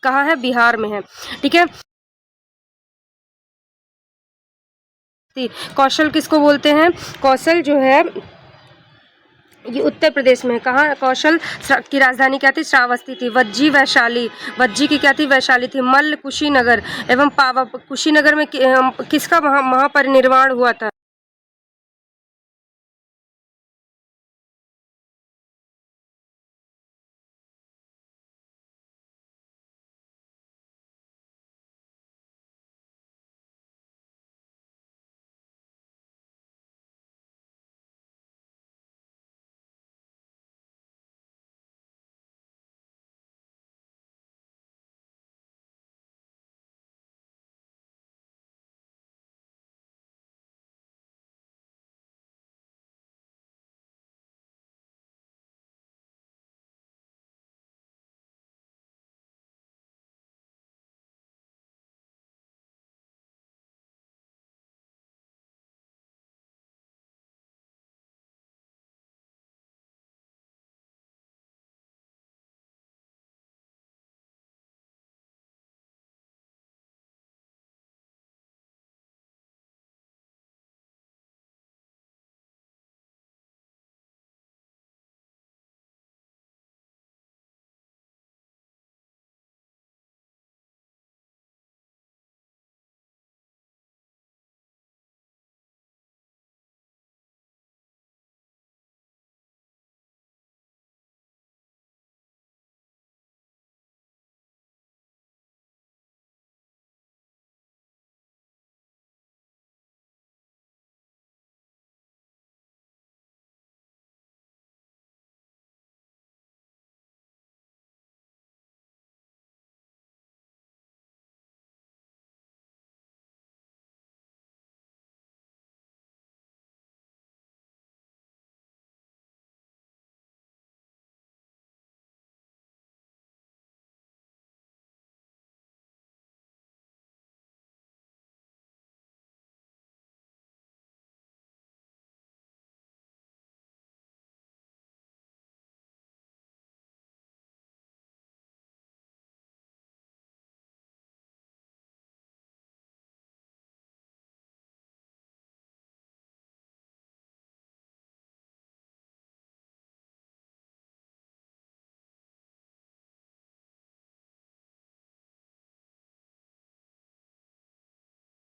कहाँ है, बिहार में है। ठीक है, कौशल किसको बोलते हैं, कौशल जो है ये उत्तर प्रदेश में है। कहाँ, कौशल की राजधानी क्या थी, श्रावस्ती थी। वज्जी वैशाली, वज्जी की क्या थी, वैशाली थी। मल्ल कुशीनगर एवं पावा, कुशीनगर में किसका महापरिनिर्वाण हुआ था।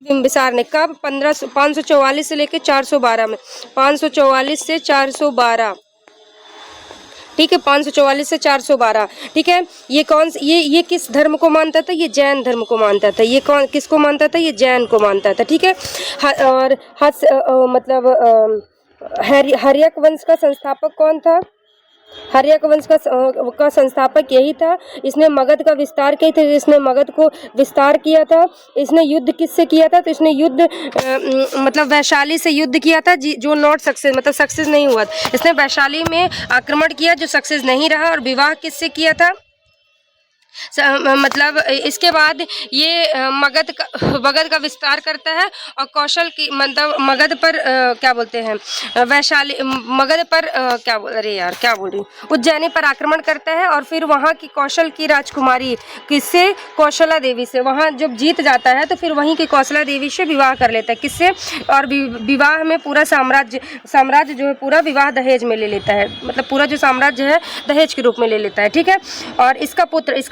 बिम्बिसार ने कब, 544 से लेकर 412 में, 544 से 412, ठीक है, 544 से 412, ठीक है। ये कौन, ये किस धर्म को मानता था, ये जैन धर्म को मानता था। ये कौन किसको मानता था, ये जैन को मानता था, ठीक है। और मतलब हर्यक वंश का संस्थापक कौन था, हर्यक वंश का संस्थापक यही था। इसने मगध का विस्तार किया था, इसने मगध को विस्तार किया था। इसने युद्ध किससे किया था, तो इसने युद्ध मतलब वैशाली से युद्ध किया था, जो नॉट सक्सेस, मतलब सक्सेस नहीं हुआ। इसने वैशाली में आक्रमण किया जो सक्सेस नहीं रहा। और विवाह किससे किया था, मतलब इसके बाद ये मगध का विस्तार करता है और कौशल की, मतलब मगध पर क्या बोलते हैं, वैशाली, मगध पर क्या बोल, अरे यार क्या बोल रही हूँ, उज्जैनी पर आक्रमण करता है। और फिर वहाँ की कौशल की राजकुमारी किससे, कौशला देवी से, वहाँ जब जीत जाता है तो फिर वहीं की कौशला देवी से विवाह कर लेता है। किससे, और विवाह में पूरा साम्राज्य जो है पूरा विवाह दहेज में ले लेता है, मतलब पूरा जो साम्राज्य है दहेज के रूप में ले लेता है, ठीक है। और इसका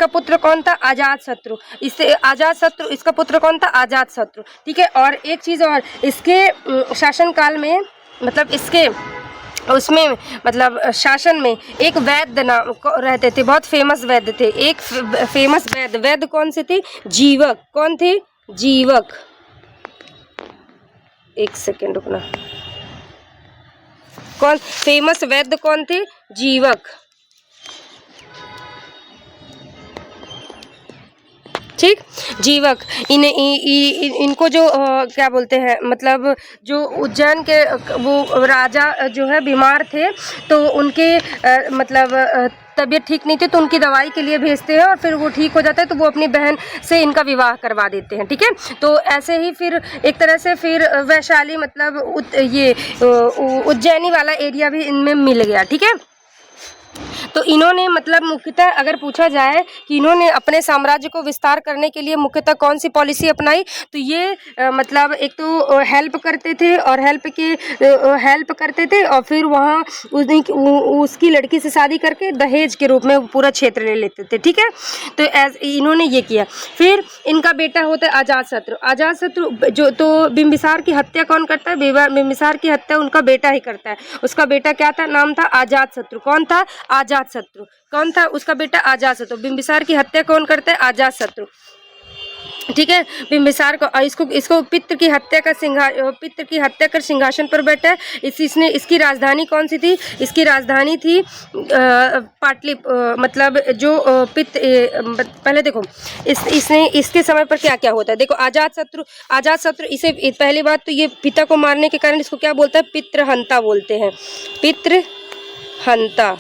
पुत्र कौन था, अजातशत्रु। इससे अजातशत्रु, इसका पुत्र कौन था, अजातशत्रु, ठीक है। और एक चीज़ और, इसके शासन काल में, मतलब इसके उसमें, मतलब शासन में एक वैद्य नाम रहते थे, बहुत फेमस वैद्य थे। एक फेमस वैद्य कौन से थे, जीवक। कौन थे, जीवक। एक सेकेंड रुकना, कौन फेमस वैद्य कौन थे, जीवक, ठीक, जीवक। इनको जो क्या बोलते हैं, मतलब जो उज्जैन के वो राजा जो है बीमार थे, तो उनके मतलब तबीयत ठीक नहीं थी, तो उनकी दवाई के लिए भेजते हैं और फिर वो ठीक हो जाता है, तो वो अपनी बहन से इनका विवाह करवा देते हैं, ठीक है। तो ऐसे ही फिर एक तरह से फिर वैशाली, मतलब ये उज्जैनी वाला एरिया भी इनमें मिल गया, ठीक है। तो इन्होंने मतलब मुख्यतः अगर पूछा जाए कि इन्होंने अपने साम्राज्य को विस्तार करने के लिए मुख्यतः कौन सी पॉलिसी अपनाई, तो ये मतलब एक तो हेल्प करते थे और हेल्प करते थे और फिर वहाँ उसकी लड़की से शादी करके दहेज के रूप में पूरा क्षेत्र ले लेते थे। ठीक है, तो इन्होंने ये किया। फिर इनका बेटा होता है अजातशत्रु। अजातशत्रु जो तो बिंबिसार की हत्या कौन करता है? बिंबिसार की हत्या उनका बेटा ही करता है। उसका बेटा क्या था? नाम था अजातशत्रु। कौन था? अजातशत्रु। कौन था? उसका बेटा अजातशत्रु। बिंबिसार की हत्या कौन करता है? अजातशत्रु। ठीक है, बिंबिसार को इसको पित्र की हत्या कर सिंहासन पर बैठा है। इसकी राजधानी कौन सी थी? इसकी राजधानी थी पाटली मतलब जो पहले देखो इसके समय पर क्या क्या होता है। देखो अजातशत्रु इसे पहली बात तो ये पिता को मारने के कारण इसको क्या बोलता है? पितृहंता बोलते हैं, पितृहंता।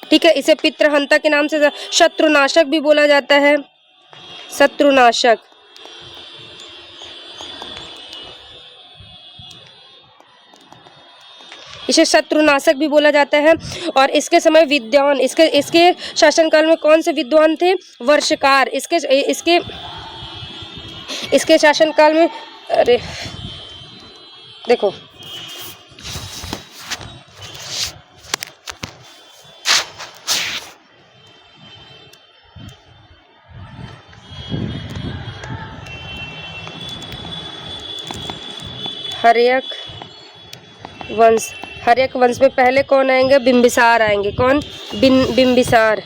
ठीक है, इसे पितृहंता के नाम से शत्रुनाशक भी बोला जाता है, शत्रुनाशक। इसे शत्रुनाशक भी बोला जाता है। और इसके समय विद्वान इसके शासनकाल में कौन से विद्वान थे? वर्षकार। इसके शासनकाल में अरे देखो हर्यक वंश में पहले कौन आएंगे? बिंबिसार आएंगे। कौन? बिंबिसार।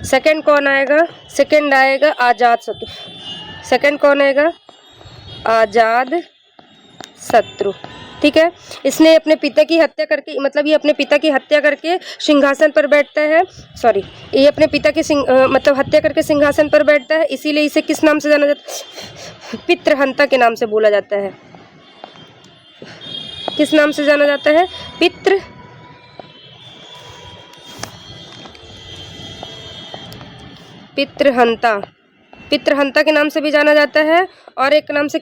सेकंड कौन आएगा? सेकंड आएगा अजातशत्रु। सेकंड कौन आएगा? अजातशत्रु। ठीक है, इसने अपने पिता की हत्या करके मतलब ये अपने पिता की हत्या करके सिंहासन पर बैठता है। सॉरी, ये अपने पिता की मतलब हत्या करके सिंहासन पर बैठता है, इसीलिए इसे किस नाम से जाना जाता है? पितृहंता के नाम से बोला जाता है। किस नाम से जाना जाता है? पितृहंता के नाम से भी जाना जाता है और एक नाम से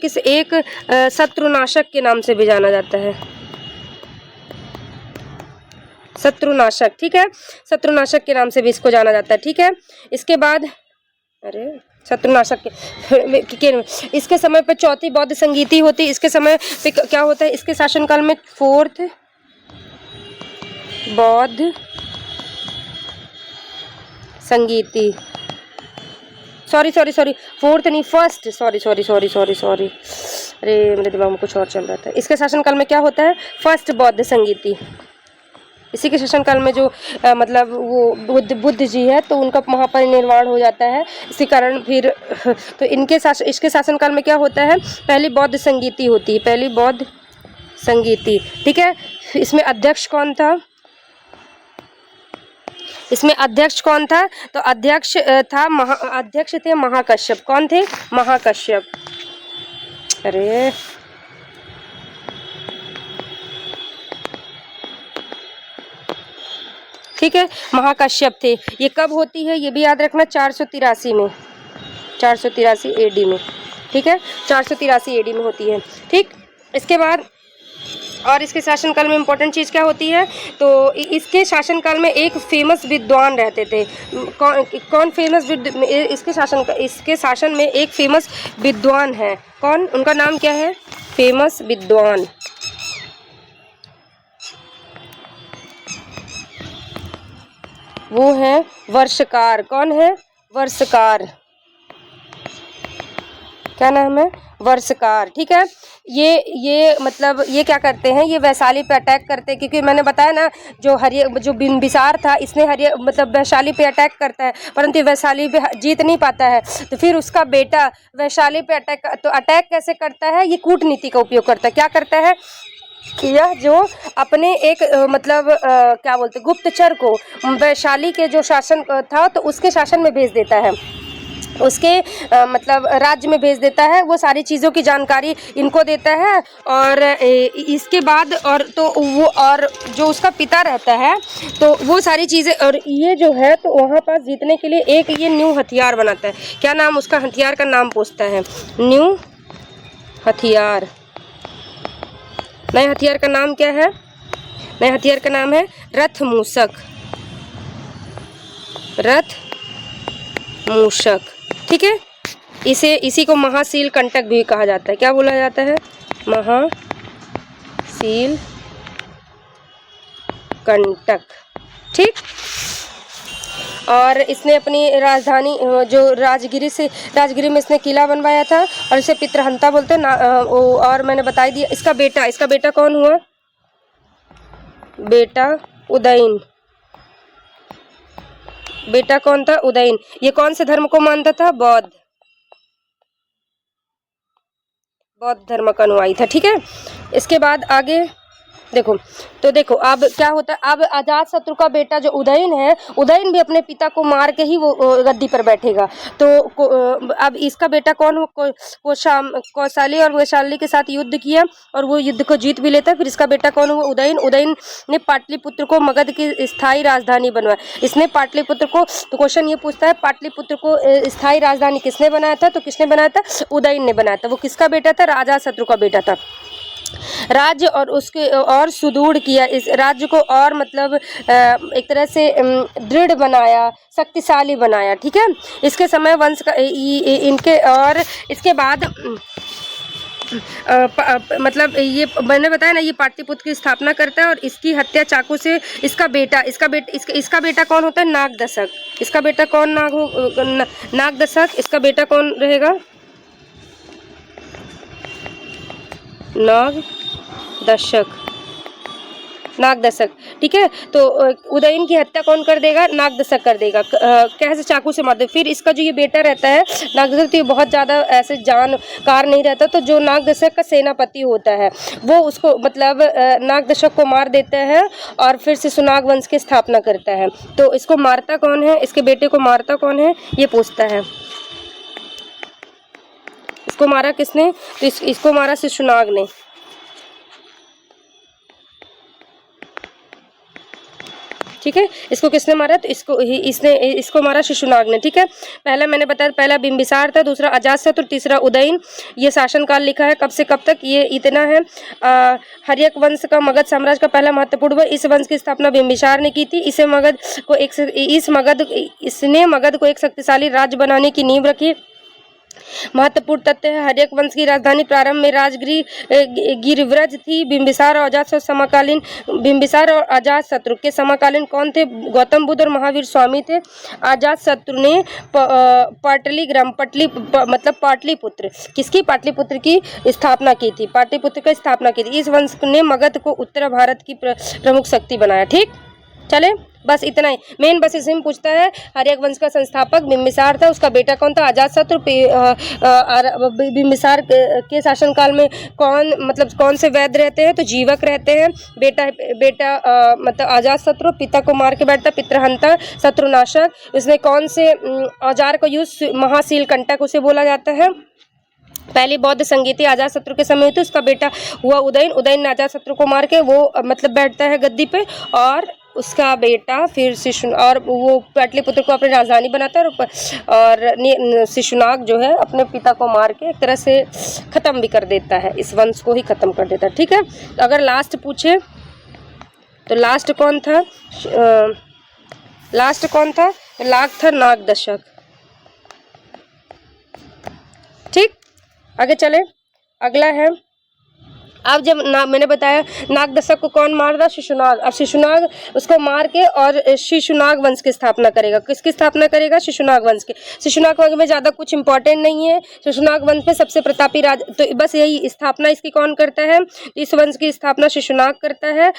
शत्रुनाशक के नाम से भी जाना जाता है, शत्रुनाशक। ठीक है, शत्रुनाशक के नाम से भी इसको जाना जाता है। ठीक है, इसके बाद शत्रुनाशक के इसके समय पर चौथी बौद्ध संगीति होती। इसके समय पे क्या होता है? इसके शासनकाल में फोर्थ बौद्ध संगीति, फोर्थ नहीं, फर्स्ट, सॉरी, अरे मेरे दिमाग में कुछ और चल रहा था। इसके शासनकाल में क्या होता है? फर्स्ट बौद्ध संगीति। इसी के शासनकाल में जो मतलब वो बुद्ध जी है तो उनका महापरिनिर्वाण हो जाता है। इसी कारण फिर तो इसके शासनकाल में क्या होता है? पहली बौद्ध संगीति होती है, पहली बौद्ध संगीति। ठीक है, इसमें अध्यक्ष कौन था? तो अध्यक्ष थे महाकश्यप। कौन थे? महाकश्यप। अरे ठीक है, महाकश्यप थे। ये कब होती है ये भी याद रखना, 483 में, 483 AD में। ठीक है, 483 AD में होती है। ठीक, इसके बाद और इसके शासनकाल में इम्पोर्टेंट चीज़ क्या होती है? तो इसके शासनकाल में एक फेमस विद्वान रहते थे। कौन फेमस? इसके शासन में एक फेमस विद्वान है। कौन? उनका नाम क्या है? फेमस विद्वान, वो है वर्षकार। कौन है? वर्षकार। क्या नाम है? वर्षकार। ठीक है, ये मतलब ये क्या करते हैं? ये वैशाली पे अटैक करते हैं, क्योंकि मैंने बताया ना जो बिंबिसार था इसने मतलब वैशाली पे अटैक करता है, परंतु वैशाली पे जीत नहीं पाता है। तो फिर उसका बेटा वैशाली पे अटैक कैसे करता है? ये कूटनीति का उपयोग करता है। क्या करता है? यह जो अपने एक मतलब क्या बोलते गुप्तचर को वैशाली के जो शासन था तो उसके शासन में भेज देता है, उसके मतलब राज्य में भेज देता है। वो सारी चीज़ों की जानकारी इनको देता है और इसके बाद और जो उसका पिता रहता है तो वो सारी चीज़ें और ये जो है तो वहाँ पास जीतने के लिए एक ये न्यू हथियार बनाता है। क्या नाम उसका हथियार का नाम पूछता है? न्यू हथियार। नए हथियार का नाम क्या है? नए हथियार का नाम है रथ मूषक, रथ मूषक। ठीक है, इसी को महाशील कंटक भी कहा जाता है। क्या बोला जाता है? महाशील कंटक। ठीक। और इसने अपनी राजधानी जो राजगिरी में इसने किला बनवाया था और इसे पितृहंता बोलते हैं ना। और मैंने बता दिया इसका बेटा कौन हुआ? बेटा उदयन। बेटा कौन था? उदयन। ये कौन से धर्म को मानता था? बौद्ध धर्म का अनुयायी था। ठीक है, इसके बाद आगे देखो, तो देखो अब क्या होता है। अब अजात शत्रु का बेटा जो उदयन है, उदयन भी अपने पिता को मार के ही वो गद्दी पर बैठेगा। तो अब इसका बेटा कौन हो? कौशाली और वैशाली के साथ युद्ध किया और वो युद्ध को जीत भी लेता है। फिर इसका बेटा कौन हुआ? उदयन। उदयन ने पाटलिपुत्र को मगध की स्थायी राजधानी बनवाया। इसने पाटलिपुत्र को, तो क्वेश्चन ये पूछता है पाटलिपुत्र को स्थायी राजधानी किसने बनाया था? तो किसने बनाया था? उदयन ने बनाया था। वो किसका बेटा था? राजा शत्रु का बेटा था। राज्य और उसके और सुदृढ़ किया, इस राज्य को और मतलब एक तरह से दृढ़ बनाया, शक्तिशाली बनाया। ठीक है, इसके समय वंश का इनके और इसके बाद मतलब ये मैंने बताया ना, ये पाटलिपुत्र की स्थापना करता है और इसकी हत्या चाकू से इसका बेटा कौन होता है? नागदशक। इसका बेटा कौन? नागदशक। इसका बेटा कौन रहेगा? नागदशक। ठीक है, तो उदयन की हत्या कौन कर देगा? नागदशक कर देगा, कैसे? चाकू से मार दे। फिर इसका जो ये बेटा रहता है नागदशक, तो ये बहुत ज़्यादा ऐसे जानकार नहीं रहता, तो जो नागदशक का सेनापति होता है वो उसको मतलब नागदशक को मार देता है और फिर से शिशुनाग वंश की स्थापना करता है। तो इसको मारता कौन है? इसके बेटे को मारता कौन है? ये पूछता है। इसको मारा किसने? तो इसको मारा शिशुनाग ने। ठीक है, इसको किसने मारा? तो इसको मारा शिशुनाग ने। ठीक है, पहला मैंने बताया, पहला बिंबिसार था, दूसरा अजातशत्रु, तीसरा उदयन। ये शासनकाल लिखा है कब से कब तक, ये इतना है। हर्यक वंश का मगध साम्राज्य का पहला महत्वपूर्ण, इस वंश की स्थापना बिंबिसार ने की थी। इसने मगध को एक शक्तिशाली राज्य बनाने की नींव रखी। महत्वपूर्ण तथ्य है, हर्यक वंश की राजधानी प्रारंभ में गिरिव्रज थी। बिंबिसार और अजातशत्रु के समकालीन कौन थे? गौतम बुद्ध और महावीर स्वामी थे। अजातशत्रु ने पाटलिपुत्र, किसकी? पाटलिपुत्र की स्थापना की थी। पाटलिपुत्र की स्थापना की थी। इस वंश ने मगध को उत्तर भारत की प्रमुख शक्ति बनाया। ठीक, चले बस इतना ही मेन, बस इसमें पूछता है हर्यक वंश का संस्थापक बिंबिसार था, उसका बेटा कौन था? अजातशत्रु। बिंबिसार के शासनकाल में कौन से वैद्य रहते हैं? तो जीवक रहते हैं। बेटा मतलब अजातशत्रु, पिता को मार के बैठता, पितृहंता, शत्रुनाशक। इसने कौन से औजार का यूज? महाशील कंटक उसे बोला जाता है। पहली बौद्ध संगीति अजातशत्रु के समय हुई थी। उसका बेटा हुआ उदयन। उदयन ने अजातशत्रु को मार के वो मतलब बैठता है गद्दी पे, और उसका बेटा फिर और वो पाटलिपुत्र को अपनी राजधानी बनाता है और शिशुनाग जो है अपने पिता को मार के एक तरह से ख़त्म भी कर देता है, इस वंश को ही ख़त्म कर देता है। ठीक है, अगर लास्ट पूछे तो लास्ट कौन था? लास्ट था नागदशक। ठीक, आगे चले, अगला है। अब जब मैंने बताया नागदशक को कौन मार रहा? शिशुनाग। अब शिशुनाग उसको मार के और शिशुनाग वंश की स्थापना करेगा। किसकी स्थापना करेगा? शिशुनाग वंश की। शिशुनाग वंश में ज़्यादा कुछ इंपॉर्टेंट नहीं है। शिशुनाग वंश में सबसे प्रतापी राज, तो बस यही स्थापना इसकी कौन करता है? इस वंश की स्थापना शिशुनाग करता है।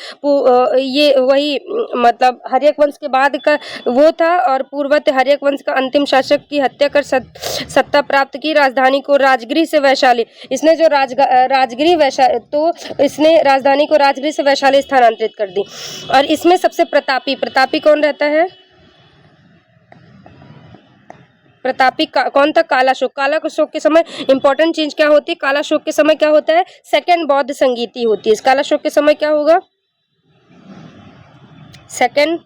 ये वही मतलब हर्यक वंश के बाद का वो था, और पूर्वत हर्यक वंश का अंतिम शासक की हत्या कर सत्ता प्राप्त की। राजधानी को राजगिरी से वैशाली, इसने जो तो इसने राजधानी को राजगिरी से वैशाली स्थानांतरित कर दी। और इसमें सबसे प्रतापी कौन रहता है? प्रतापी कौन था? कालाशोक। कालाशोक के समय इंपॉर्टेंट चीज क्या होती है? कालाशोक के समय क्या होता है? सेकंड बौद्ध संगीति होती है। इस कालाशोक के समय क्या होगा? सेकंड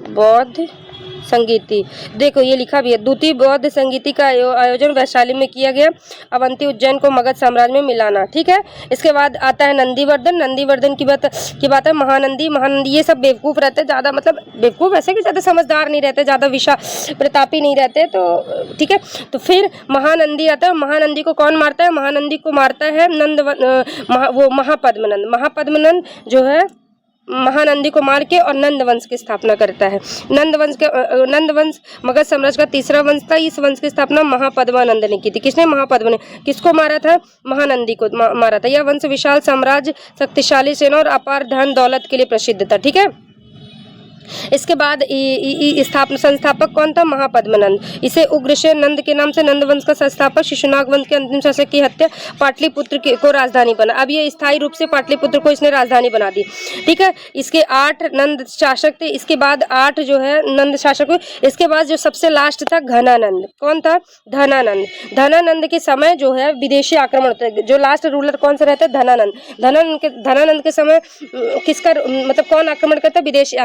बौद्ध संगीति, देखो ये लिखा भी है, द्वितीय बौद्ध संगीति का आयोजन वैशाली में किया गया, अवंती उज्जैन को मगध साम्राज्य में मिलाना, ठीक है। इसके बाद आता है नंदीवर्धन, नंदीवर्धन की बात है महानंदी, महानंदी ये सब बेवकूफ़ रहते, ज़्यादा मतलब बेवकूफ़ ऐसे कि ज़्यादा समझदार नहीं रहते, ज़्यादा विशा प्रतापी नहीं रहते, तो ठीक है। तो फिर महानंदी आता है, महानंदी को कौन मारता है, महानंदी को मारता है वो महापद्मनंद, महापद्मनंद जो है महानंदी को मार के और नंद वंश की स्थापना करता है। नंद वंश मगध साम्राज्य का तीसरा वंश था। इस वंश की स्थापना महापद्मानंद ने की थी। किसने? महापद्म ने। किसको मारा था? महानंदी को मारा था। यह वंश विशाल साम्राज्य, शक्तिशाली सेना और अपार धन दौलत के लिए प्रसिद्ध था, ठीक है। इसके बाद संस्थापक कौन था? महापद्मनंद। इसे उग्रसेन नंद के नाम से नंद वंश का संस्थापक, शिशुनाग वंश के अंतिम शासक की हत्या, पाटलिपुत्र को राजधानी बना। अब ये स्थायी रूप से पाटलिपुत्र को इसने राजधानी बना दी, ठीक है। इसके 8 नंद शासक थे, इसके बाद 8 जो है नंद शासक हुए। इसके बाद जो सबसे लास्ट था घनानंद। कौन था? धनानंद। धनानंद के समय जो है विदेशी आक्रमण होता है। जो लास्ट रूलर कौन सा रहता है? धनानंद। धनानंद के समय किसका मतलब कौन आक्रमण करता है? विदेशी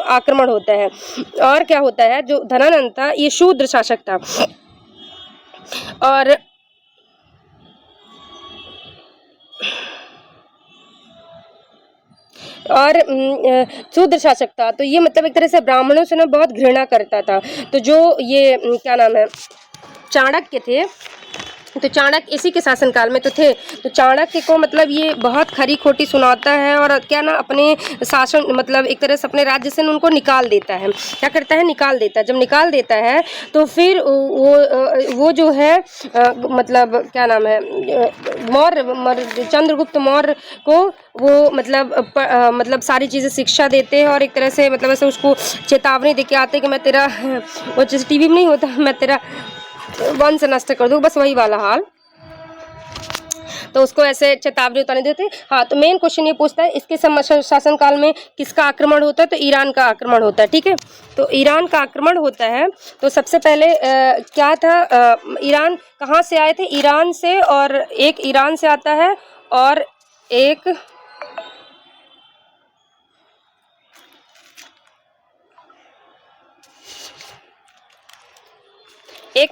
आक्रमण होता है। और क्या होता है, जो धनानंद था ये शूद्र शासक था और शूद्र शासक था, तो ये मतलब एक तरह से ब्राह्मणों से ना बहुत घृणा करता था। तो जो ये क्या नाम है चाणक्य थे, तो चाणक्य इसी के शासनकाल में तो थे। तो चाणक्य को मतलब ये बहुत खरी खोटी सुनाता है और क्या ना अपने शासन मतलब एक तरह से अपने राज्य से उनको निकाल देता है। क्या करता है? निकाल देता है। जब निकाल देता है तो फिर वो जो है मतलब क्या नाम है मौर्य चंद्रगुप्त मौर्य को वो मतलब सारी चीज़ें शिक्षा देते हैं और एक तरह से मतलब ऐसे उसको चेतावनी दे के आते हैं कि मैं तेरा वो जैसे टीवी में नहीं होता, मैं तेरा वंश नष्ट कर दूँ, बस वही वाला हाल। तो उसको ऐसे चेतावनी उतारने देते। हाँ, तो मेन क्वेश्चन ये पूछता है इसके शासनकाल में किसका आक्रमण होता है? तो ईरान का आक्रमण होता है, ठीक है। तो ईरान का आक्रमण होता है। तो सबसे पहले क्या था, ईरान कहाँ से आए थे? ईरान से, और एक ईरान से आता है और एक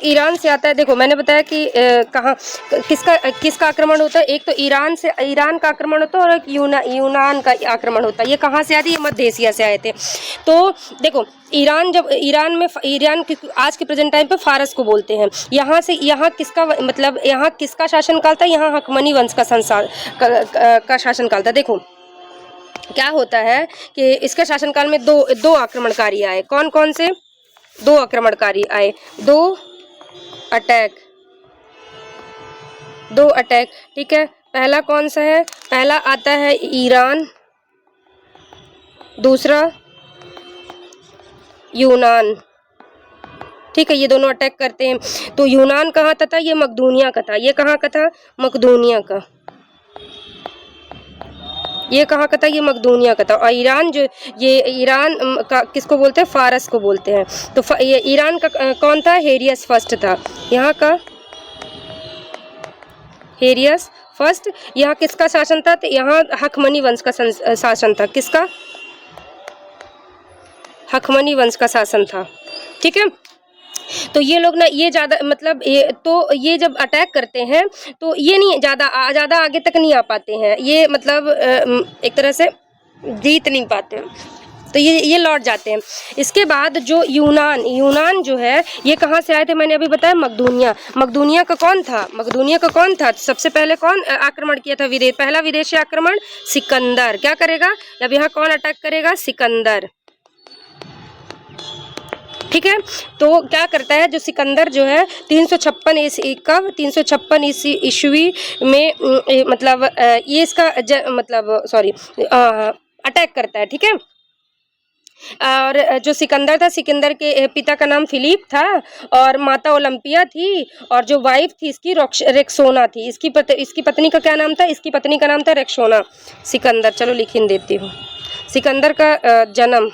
ईरान से आता है। देखो मैंने बताया कि कहाँ किसका आक्रमण होता है। एक तो ईरान का आक्रमण होता है और एक यूनान का आक्रमण होता है। ये कहाँ से आती है? मध्य एशिया से आए थे। तो देखो ईरान की आज के प्रेजेंट टाइम पे फारस को बोलते हैं। यहाँ किसका शासनकाल था? यहाँ हकमनी वंश का शासनकाल था। देखो क्या होता है कि इसके शासनकाल में दो आक्रमणकारी आए। कौन कौन से? 2 आक्रमणकारी आए, 2 अटैक, ठीक है। पहला कौन सा है? पहला आता है ईरान, दूसरा यूनान, ठीक है। ये दोनों अटैक करते हैं। तो यूनान कहाँ था? ये मकदूनिया का था। ये कहाँ का था? मकदूनिया का। ये कहाँ का था? ये मकदूनिया का था। और ईरान ईरान का किसको बोलते हैं? फारस को बोलते हैं। तो ये ईरान का कौन था? हेरियस फर्स्ट था। यहाँ का हेरियस फर्स्ट। यहाँ किसका शासन था? तो यहाँ हकमनी वंश का शासन था। किसका? हकमनी वंश का शासन था, ठीक है। तो ये लोग ना ये ज़्यादा मतलब ये जब अटैक करते हैं तो ये नहीं ज़्यादा आगे तक नहीं आ पाते हैं। ये मतलब एक तरह से जीत नहीं पाते, तो ये लौट जाते हैं। इसके बाद जो यूनान जो है ये कहाँ से आए थे? मैंने अभी बताया मकदूनिया का कौन था? सबसे पहले कौन आक्रमण किया था? पहला विदेशी आक्रमण सिकंदर। क्या करेगा? जब यहाँ कौन अटैक करेगा? सिकंदर, ठीक है। तो क्या करता है जो सिकंदर जो है 356 ईस्वी में मतलब ये इसका अटैक करता है, ठीक है। और जो सिकंदर था, सिकंदर के पिता का नाम फिलिप था और माता ओलंपिया थी और जो वाइफ थी इसकी रेक्सोना थी। इसकी पत्नी का क्या नाम था? इसकी पत्नी का नाम था रेक्सोना। सिकंदर, चलो लिख देती हूँ। सिकंदर का जन्म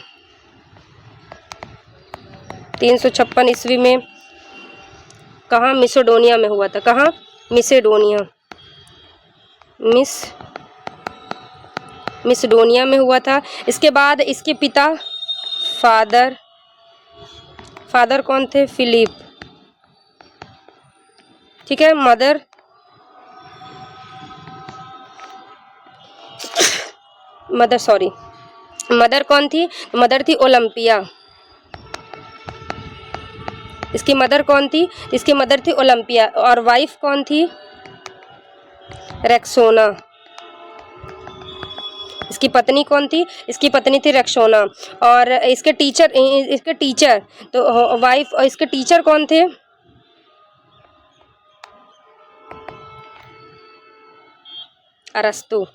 356 ईस्वी में कहाँ? मिसोडोनिया में हुआ था। कहाँ? मिसडोनिया में हुआ था। इसके बाद इसके पिता फादर फादर कौन थे? फिलिप। ठीक है। मदर कौन थी? मदर थी ओलंपिया। इसकी मदर कौन थी? इसकी मदर थी ओलंपिया। और वाइफ कौन थी? रेक्सोना। इसकी पत्नी कौन थी? इसकी पत्नी थी रेक्सोना। और इसके टीचर तो वाइफ, और इसके टीचर कौन थे? अरस्तु।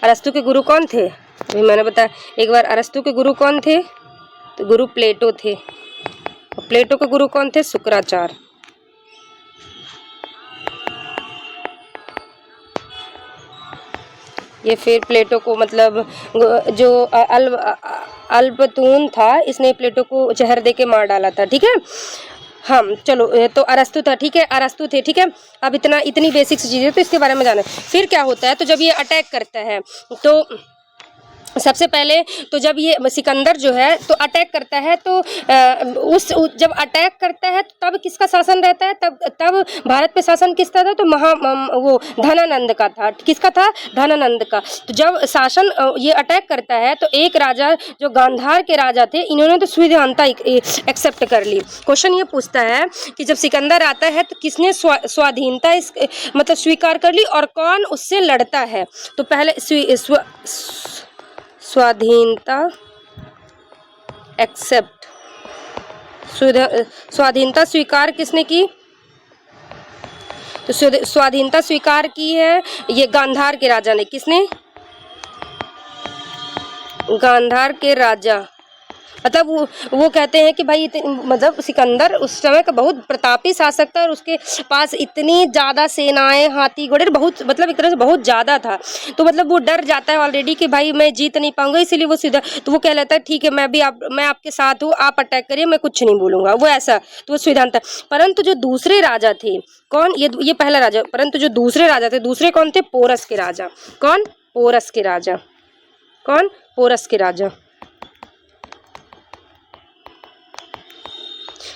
अरस्तु के गुरु कौन थे? अभी मैंने बताया एक बार, अरस्तु के गुरु कौन थे? तो गुरु प्लेटो थे। और प्लेटो के गुरु कौन थे? शुक्राचार्य। ये फिर प्लेटो को मतलब जो अल्बतून था, इसने प्लेटो को जहर दे के मार डाला था। ठीक है। हम चलो, तो अरस्तु था। ठीक है, अरस्तु थे। ठीक है। अब इतनी बेसिक चीज़ें तो इसके बारे में जाना है। फिर क्या होता है, तो जब ये अटैक करता है तो सबसे पहले तो जब ये सिकंदर जो है तो अटैक करता है, तो जब अटैक करता है तो तब किसका शासन रहता है? तब भारत पे शासन किसका था? तो वो धनानंद का था। किसका था? धनानंद का। तो जब शासन ये अटैक करता है तो एक राजा जो गांधार के राजा थे, इन्होंने तो स्वाधीनता एक्सेप्ट कर ली। क्वेश्चन ये पूछता है कि जब सिकंदर आता है तो किसने स्वाधीनता मतलब स्वीकार कर ली और कौन उससे लड़ता है? तो पहले स्वाधीनता एक्सेप्ट, स्वाधीनता स्वीकार किसने की? तो स्वाधीनता स्वीकार की है ये गांधार के राजा ने। किसने? गांधार के राजा। मतलब वो कहते हैं कि भाई मतलब सिकंदर उस समय का बहुत प्रतापी शासक था, और उसके पास इतनी ज़्यादा सेनाएं, हाथी घोड़े, बहुत मतलब एक तरह से बहुत ज़्यादा था। तो मतलब वो डर जाता है ऑलरेडी कि भाई मैं जीत नहीं पाऊंगा, इसीलिए वो सीधा तो वो कह लेता है ठीक है, मैं आपके साथ हूँ, आप अटैक करिए, मैं कुछ नहीं बोलूँगा। वो ऐसा तो वो सिद्धांत था। परंतु जो दूसरे राजा थे, कौन? ये पहला राजा। परंतु जो दूसरे राजा थे, दूसरे कौन थे? पोरस के राजा। कौन? पोरस के राजा। कौन? पोरस के राजा।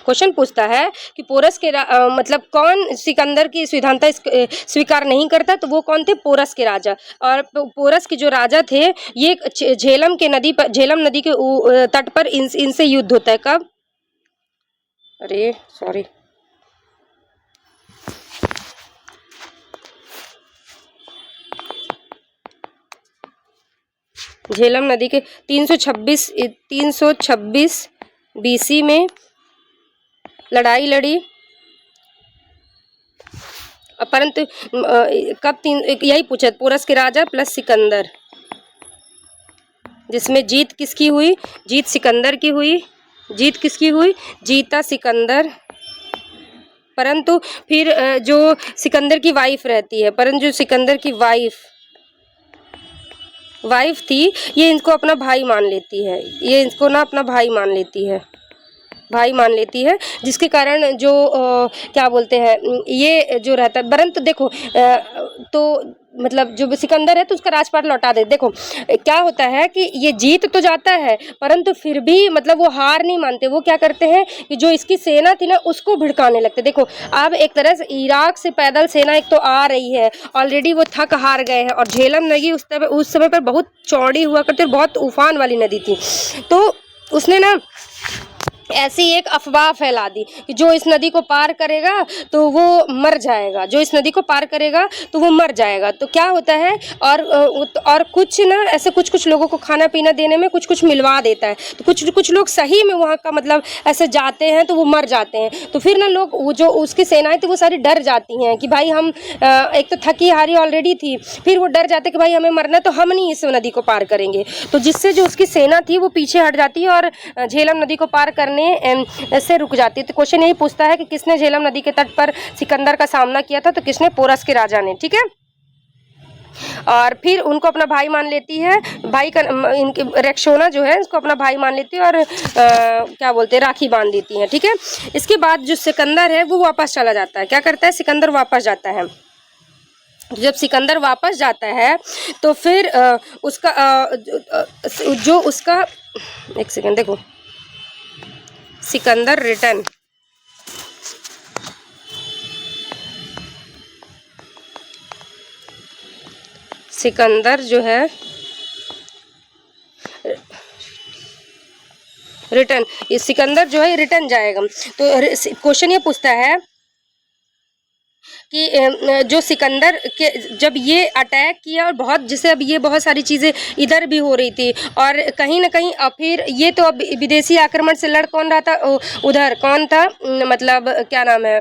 क्वेश्चन पूछता है कि पोरस के मतलब कौन सिकंदर की स्वाधीनता स्वीकार नहीं करता? तो वो कौन थे? पोरस के राजा। और पोरस के जो राजा थे, ये झेलम नदी के तट पर इनसे युद्ध होता है। कब? अरे सॉरी, झेलम नदी के 326 BC में लड़ाई लड़ी। परंतु कब? यही पूछा, पोरस के राजा प्लस सिकंदर, जिसमें जीत किसकी हुई? जीत सिकंदर की हुई। जीत किसकी हुई? जीता सिकंदर। परंतु फिर जो सिकंदर की वाइफ रहती है, परंतु जो सिकंदर की वाइफ थी, ये इनको अपना भाई मान लेती है। ये इसको ना अपना भाई मान लेती है, जिसके कारण जो क्या बोलते हैं, ये जो रहता है। परंतु देखो तो मतलब जो सिकंदर है तो उसका राजपाट लौटा दे। देखो क्या होता है कि ये जीत तो जाता है, परंतु फिर भी मतलब वो हार नहीं मानते। वो क्या करते हैं कि जो इसकी सेना थी ना, उसको भिड़काने लगते। देखो अब एक तरह से इराक से पैदल सेना एक तो आ रही है, ऑलरेडी वो थक हार गए हैं, और झेलम नदी उस समय पर बहुत चौड़ी हुआ करती और बहुत उफान वाली नदी थी। तो उसने ना ऐसी एक अफवाह फैला दी कि जो इस नदी को पार करेगा तो वो मर जाएगा, जो इस नदी को पार करेगा तो वो मर जाएगा। तो क्या होता है, और कुछ ना ऐसे कुछ लोगों को खाना पीना देने में कुछ मिलवा देता है। तो कुछ लोग सही में वहाँ का मतलब ऐसे जाते हैं तो वो मर जाते हैं। तो फिर ना लोग, वो जो उसकी सेनाएं थी वो सारी डर जाती हैं कि भाई हम एक तो थकी हारी ऑलरेडी थी, फिर वो डर जाते कि भाई हमें मरना तो हम नहीं इस नदी को पार करेंगे। तो जिससे जो उसकी सेना थी वो पीछे हट जाती है और झेलम नदी को पार करने से रुक जाती है। तो क्वेश्चन यही पूछता है कि किसने झेलम नदी के तट पर सिकंदर का सामना किया था? तो किसने? पोरस के राजा ने। ठीक है। और फिर उनको अपना भाई मान लेती है। भाई का इनके रेक्सोना जो है इसको अपना भाई मान लेती है, और क्या बोलते हैं, राखी बांध देती है। ठीक है। इसके बाद जो सिकंदर है वो वापस चला जाता है। क्या करता है? सिकंदर वापस जाता है। जब सिकंदर वापस जाता है तो फिर उसका जो उसका, एक सेकंड देखो, सिकंदर रिटर्न, सिकंदर जो है रिटर्न, ये सिकंदर जो है रिटर्न जाएगा। तो क्वेश्चन ये पूछता है कि जो सिकंदर के जब ये अटैक किया और बहुत, जैसे अब ये बहुत सारी चीज़ें इधर भी हो रही थी और कहीं ना कहीं फिर ये तो अब विदेशी आक्रमण से लड़ कौन रहा था, उधर कौन था, मतलब क्या नाम है,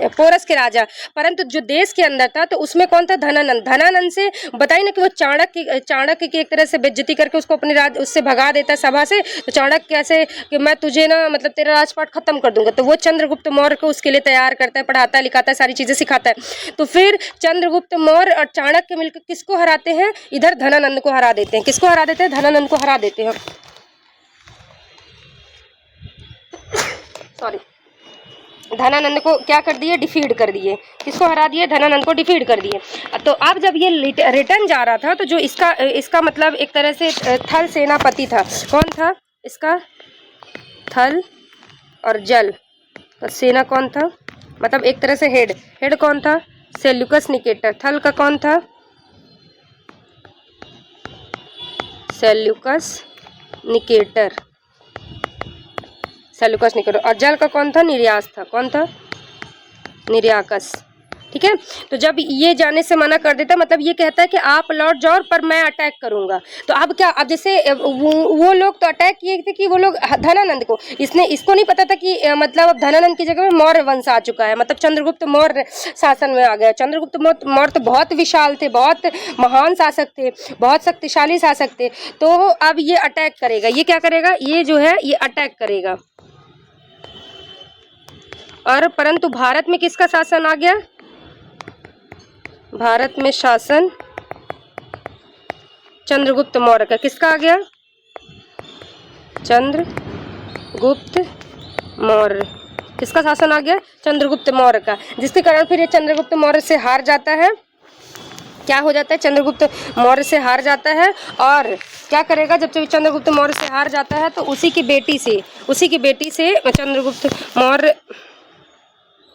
पोरस के राजा। परंतु जो देश के अंदर था तो उसमें कौन था, धनानंद। धनानंद से बताइए ना कि वो चाणक्य की एक तरह से बेइज्जती करके उसको अपने राज उससे भगा देता है सभा से। तो चाणक्य कैसे कि मैं तुझे ना मतलब तेरा राजपाट खत्म कर दूंगा, तो वो चंद्रगुप्त मौर्य को उसके लिए तैयार करता है, पढ़ाता है, लिखाता है, सारी चीजें सिखाता है। तो फिर चंद्रगुप्त मौर्य और चाणक्य मिलकर किसको हराते हैं, इधर धनानंद को हरा देते हैं। किसको हरा देते हैं, धनानंद को हरा देते हैं, सॉरी, धनानंद को क्या कर दिए, डिफीट कर दिए। किसको हरा दिए, धनानंद को डिफीट कर दिए। तो अब जब ये रिटर्न जा रहा था तो जो इसका मतलब एक तरह से थल सेनापति था, कौन था इसका, थल और जल और सेना कौन था, मतलब एक तरह से हेड कौन था, सेल्यूकस निकेटर। थल का कौन था, सेल्यूकस निकेटर, सेल्यूकस निकेटर। और जल का कौन था, निर्यास था, कौन था, निर्याकस। ठीक है, तो जब ये जाने से मना कर देता, मतलब ये कहता है कि आप लौट जाओ पर मैं अटैक करूंगा। तो अब क्या, अब जैसे वो लोग तो अटैक किए थे कि वो लोग धनानंद को, इसको नहीं पता था कि मतलब अब धनानंद की जगह में मौर्य वंश आ चुका है, मतलब चंद्रगुप्त मौर्य शासन में आ गया। चंद्रगुप्त मौर्य तो बहुत विशाल थे, बहुत महान शासक थे, बहुत शक्तिशाली शासक थे। तो अब ये अटैक करेगा, ये क्या करेगा, ये जो है ये अटैक करेगा। और परंतु भारत में किसका शासन आ गया, भारत में शासन चंद्रगुप्त मौर्य का। किसका आ गया, चंद्रगुप्त मौर्य, किसका शासन आ गया, चंद्रगुप्त मौर्य का। जिसके कारण फिर ये चंद्रगुप्त मौर्य से हार जाता है। क्या हो जाता है, चंद्रगुप्त मौर्य से हार जाता है। और क्या करेगा, जब चंद्रगुप्त मौर्य से हार जाता है तो उसी की बेटी से चंद्रगुप्त मौर्य,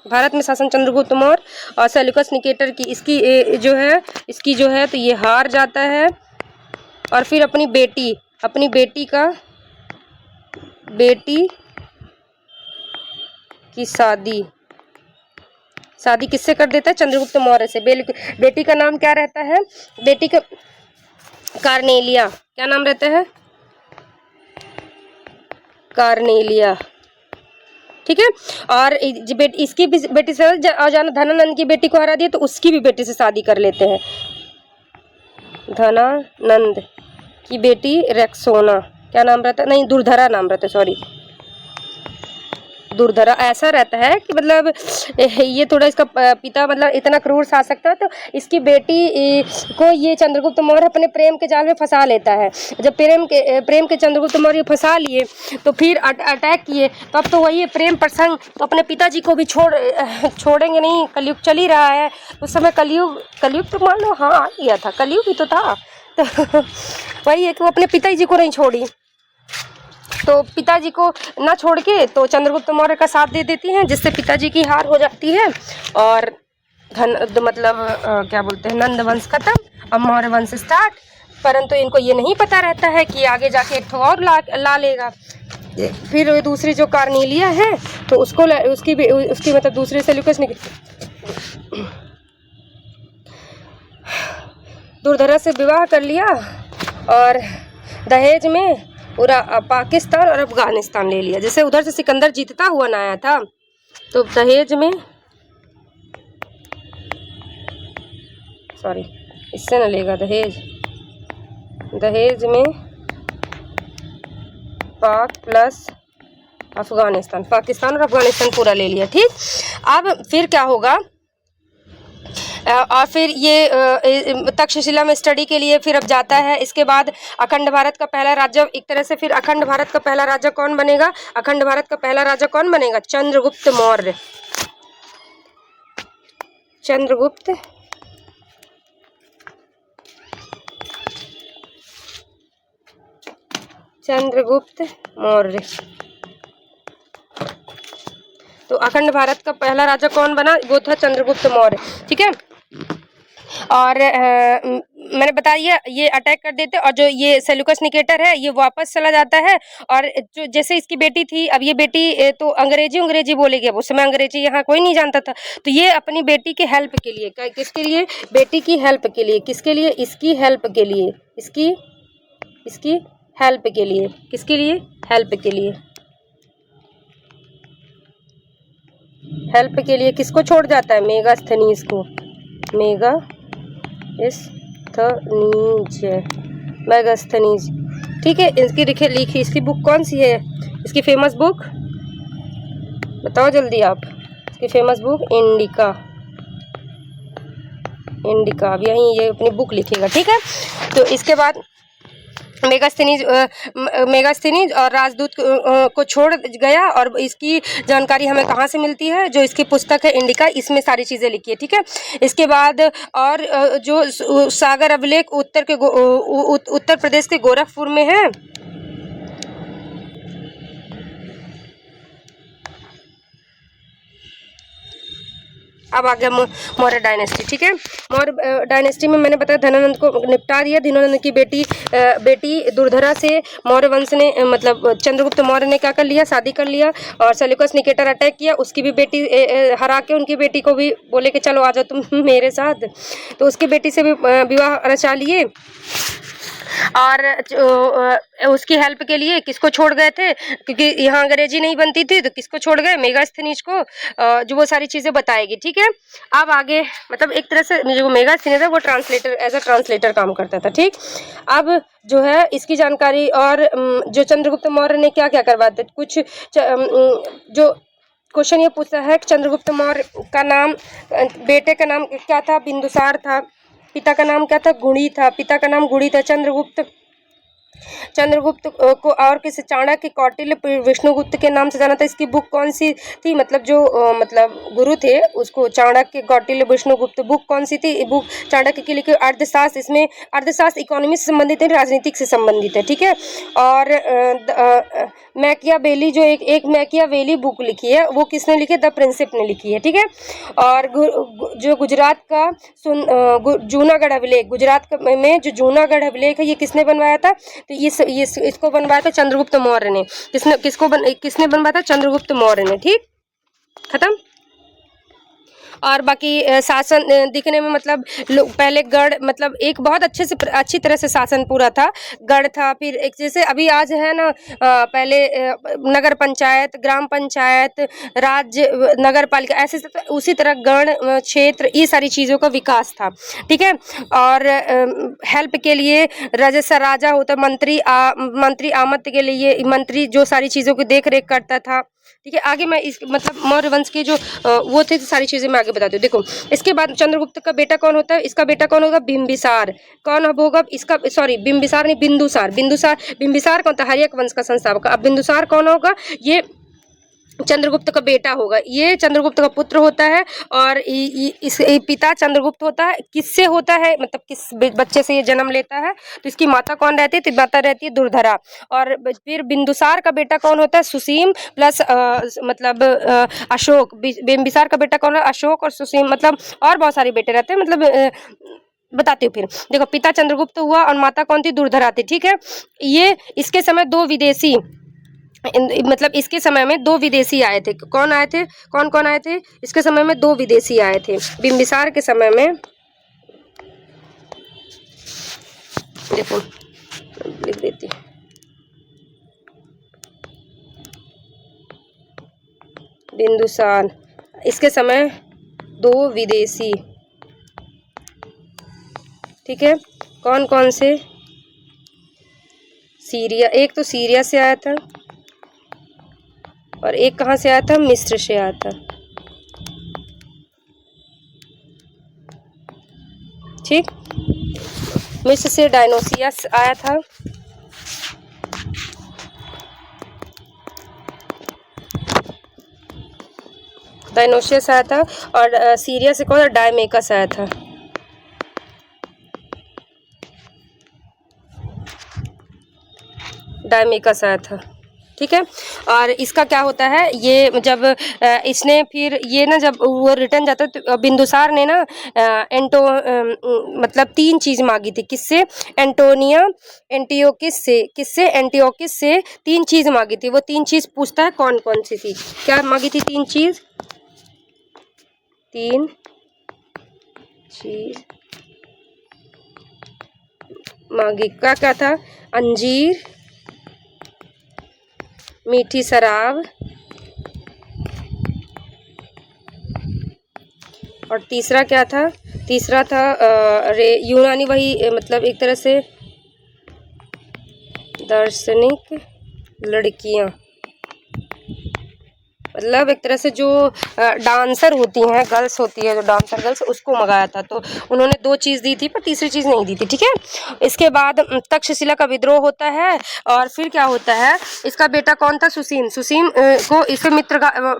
भारत में शासन चंद्रगुप्त मौर्य और सेल्यूकस निकेटर की, इसकी जो है तो ये हार जाता है। और फिर अपनी बेटी की शादी किससे कर देता है, चंद्रगुप्त मौर्य से। बेटी का नाम क्या रहता है, बेटी का कार्नेलिया, क्या नाम रहता है, कार्नेलिया। ठीक है, और इसकी बेटी से जाना, धनानंद की बेटी को हरा दिया तो उसकी भी बेटी से शादी कर लेते हैं। धनानंद की बेटी रेक्सोना, क्या नाम रहता है, नहीं दुर्धरा नाम रहता है, सॉरी दुर्धरा। ऐसा रहता है कि मतलब ये थोड़ा इसका पिता मतलब इतना क्रूर शासक था, तो इसकी बेटी को ये चंद्रगुप्त मौर्य अपने प्रेम के जाल में फंसा लेता है। जब प्रेम के चंद्रगुप्त मौर्य फंसा लिए तो फिर अटैक किए। तो अब तो वही प्रेम प्रसंग, तो अपने पिताजी को भी छोड़ेंगे नहीं, कलयुग चल ही रहा है उस समय। कलयुग तो मान लो हाँ आ गया था, कलयुग ही तो था। तो वही है कि वो अपने पिताजी को नहीं छोड़ी, तो पिताजी को ना छोड़ के तो चंद्रगुप्त मौर्य का साथ दे देती हैं, जिससे पिताजी की हार हो जाती है। और क्या बोलते हैं, नंद वंश खत्म, अब मौर्य वंश स्टार्ट। परंतु इनको ये नहीं पता रहता है कि आगे जाके एक और ला लेगा। फिर दूसरी जो कार्नेलिया है तो उसकी मतलब दूसरे सेल्यूकस ने दुर्धरा से विवाह कर लिया और दहेज में पूरा पाकिस्तान और अफगानिस्तान ले लिया। जैसे उधर से सिकंदर जीतता हुआ ना आया था, तो दहेज में, सॉरी इससे ना लेगा, दहेज में पाक प्लस अफगानिस्तान, पाकिस्तान और अफगानिस्तान पूरा ले लिया। ठीक, अब फिर क्या होगा, और फिर ये तक्षशिला में स्टडी के लिए फिर अब जाता है। इसके बाद अखंड भारत का पहला राज्य, एक तरह से फिर अखंड भारत का पहला राजा कौन बनेगा, अखंड भारत का पहला राजा कौन बनेगा, चंद्रगुप्त मौर्य। चंद्रगुप्त चंद्रगुप्त मौर्य। तो अखंड भारत का पहला राजा कौन बना? वो था चंद्रगुप्त मौर्य। ठीक है। और मैंने बताया ये अटैक कर देते, और जो ये सेल्यूकस निकेटर है ये वापस चला जाता है। और जो जैसे इसकी बेटी थी, अब ये बेटी तो अंग्रेजी बोलेगी, अब उस समय अंग्रेजी यहाँ कोई नहीं जानता था, तो ये अपनी बेटी के हेल्प के लिए, किसके लिए? बेटी की हेल्प के लिए। किसके लिए? इसकी हेल्प के लिए। इसकी हेल्प के लिए। किसके लिए? हेल्प के लिए। हेल्प के लिए किसको छोड़ जाता है? मेगास्थनीज को। मेगास्थनीज। ठीक है। इसकी लिखी इसकी बुक कौन सी है? इसकी फेमस बुक बताओ जल्दी आप। इसकी फेमस बुक इंडिका। अब यहीं ये अपनी बुक लिखेगा। ठीक है। तो इसके बाद मेगास्थनीज और राजदूत को छोड़ गया, और इसकी जानकारी हमें कहाँ से मिलती है? जो इसकी पुस्तक है इंडिका, इसमें सारी चीज़ें लिखी है। ठीक है। इसके बाद और जो सागर अभिलेख उत्तर प्रदेश के गोरखपुर में है। अब आ गया मौर्य डायनेस्टी। ठीक है। मौर्य डायनेस्टी में मैंने बताया धनानंद को निपटा दिया। धनानंद की बेटी दुर्धरा से मौर्य वंश ने, मतलब चंद्रगुप्त मौर्य ने क्या कर लिया? शादी कर लिया। और सेल्यूकस निकेटर अटैक किया, उसकी भी बेटी हरा के उनकी बेटी को भी बोले कि चलो आ जाओ तुम मेरे साथ, तो उसकी बेटी से भी विवाह रचा लिए। और उसकी हेल्प के लिए किसको छोड़ गए थे? क्योंकि यहाँ अंग्रेजी नहीं बनती थी, तो किसको छोड़ गए? मेगास्थनीज को, जो वो सारी चीज़ें बताएगी। ठीक है। अब आगे मतलब एक तरह से जो मेगास्थनीज है वो ट्रांसलेटर, एज अ ट्रांसलेटर काम करता था। ठीक। अब जो है इसकी जानकारी, और जो चंद्रगुप्त मौर्य ने क्या क्या करवाते, कुछ जो क्वेश्चन ये पूछता है कि चंद्रगुप्त मौर्य का नाम, बेटे का नाम क्या था? बिंदुसार था। पिता का नाम क्या था? गुणी था। पिता का नाम गुणी था। चंद्रगुप्त को और किसी चाणक्य, कौटिल्य, विष्णुगुप्त के नाम से जाना था। इसकी बुक कौन सी थी? मतलब जो मतलब गुरु थे उसको चाणक्य, कौटिल्य, विष्णुगुप्त। बुक कौन सी थी? बुक चाणक्य की लिखी अर्थशास्त्र। इसमें अर्थशास्त्र इकोनॉमी से संबंधित है, राजनीतिक से संबंधित है। ठीक है। और मैकियावेली, जो एक मैकियावेली बुक लिखी है, वो किसने लिखी है? द प्रिंसिप ने लिखी है। ठीक है। और जो गुजरात का जूनागढ़ अभिलेख, गुजरात में जो जूनागढ़ अभिलेख है ये किसने बनवाया था? तो इसको बनवाया था चंद्रगुप्त मौर्य ने। किसने बनवाया था? चंद्रगुप्त मौर्य ने। ठीक। खत्म। और बाकी शासन दिखने में मतलब पहले गढ़, मतलब एक बहुत अच्छी तरह से शासन पूरा था। गढ़ था, फिर एक जैसे अभी आज है ना, पहले नगर पंचायत, ग्राम पंचायत, राज्य, नगर पालिका, ऐसे उसी तरह गण, क्षेत्र, ये सारी चीज़ों का विकास था। ठीक है। और हेल्प के लिए राजा होता, मंत्री आमंत्रण के लिए मंत्री जो सारी चीज़ों की देख रेख करता था। ठीक है। आगे मैं इस मतलब मौर्य वंश के जो वो थे, सारी चीजें मैं आगे बताती हूँ। देखो, इसके बाद चंद्रगुप्त का बेटा कौन होता है? इसका बेटा कौन होगा? बिंबिसार। कौन अब होगा इसका? सॉरी, बिंबिसार नहीं, बिंदुसार। बिंबिसार कौन था? हर्यक वंश का संस्थापक। अब बिंदुसार कौन होगा? ये चंद्रगुप्त का बेटा होगा। ये चंद्रगुप्त का पुत्र होता है। और इस पिता चंद्रगुप्त होता है। किससे होता है? मतलब किस बच्चे से ये जन्म लेता है? तो इसकी माता कौन रहती है? तो माता रहती है दुर्धरा। और फिर बिंदुसार का बेटा कौन होता है? सुसीम प्लस मतलब अशोक। बिंबिसार का बेटा कौन है? अशोक और सुसीम, मतलब और बहुत सारे बेटे रहते हैं। मतलब बताती हूँ। फिर देखो, पिता चंद्रगुप्त हुआ और माता कौन थी? दुर्धरा थी। ठीक है। ये इसके समय दो विदेशी, मतलब इसके समय में दो विदेशी आए थे। कौन आए थे? कौन कौन आए थे? इसके समय में दो विदेशी आए थे। बिंबिसार के समय में, देखो लिख देती, बिंदुसार, इसके समय दो विदेशी। ठीक है। कौन कौन से? सीरिया, एक तो सीरिया से आया था, और एक कहाँ से आया था? मिस्र से आया था। ठीक। मिस्र से डायनोसियस आया था। डायनोसियस आया था। और सीरिया से कौन? डायमेकस आया था। डायमिकस आया था। ठीक है, और इसका क्या होता है, ये जब इसने फिर ये ना जब वो रिटर्न जाता है तो बिंदुसार ने ना मतलब 3 चीज़ मांगी थी। किससे? एंटियोकिस से। किससे? एंटियोकिस से 3 चीज़ मांगी थी। वो 3 चीज़ पूछता है कौन कौन सी थी। क्या मांगी थी? 3 चीज़ मांगी। क्या क्या था? अंजीर, मीठी शराब और तीसरा क्या था? तीसरा था यूनानी, वही मतलब एक तरह से दार्शनिक लड़कियां, मतलब एक तरह से जो डांसर होती हैं, गर्ल्स होती है जो डांसर गर्ल्स, उसको मंगाया था। तो उन्होंने 2 चीज़ दी थी पर तीसरी चीज़ नहीं दी थी। ठीक है, इसके बाद तक्षशिला का विद्रोह होता है और फिर क्या होता है, इसका बेटा कौन था? सुसीम। सुसीम को इसे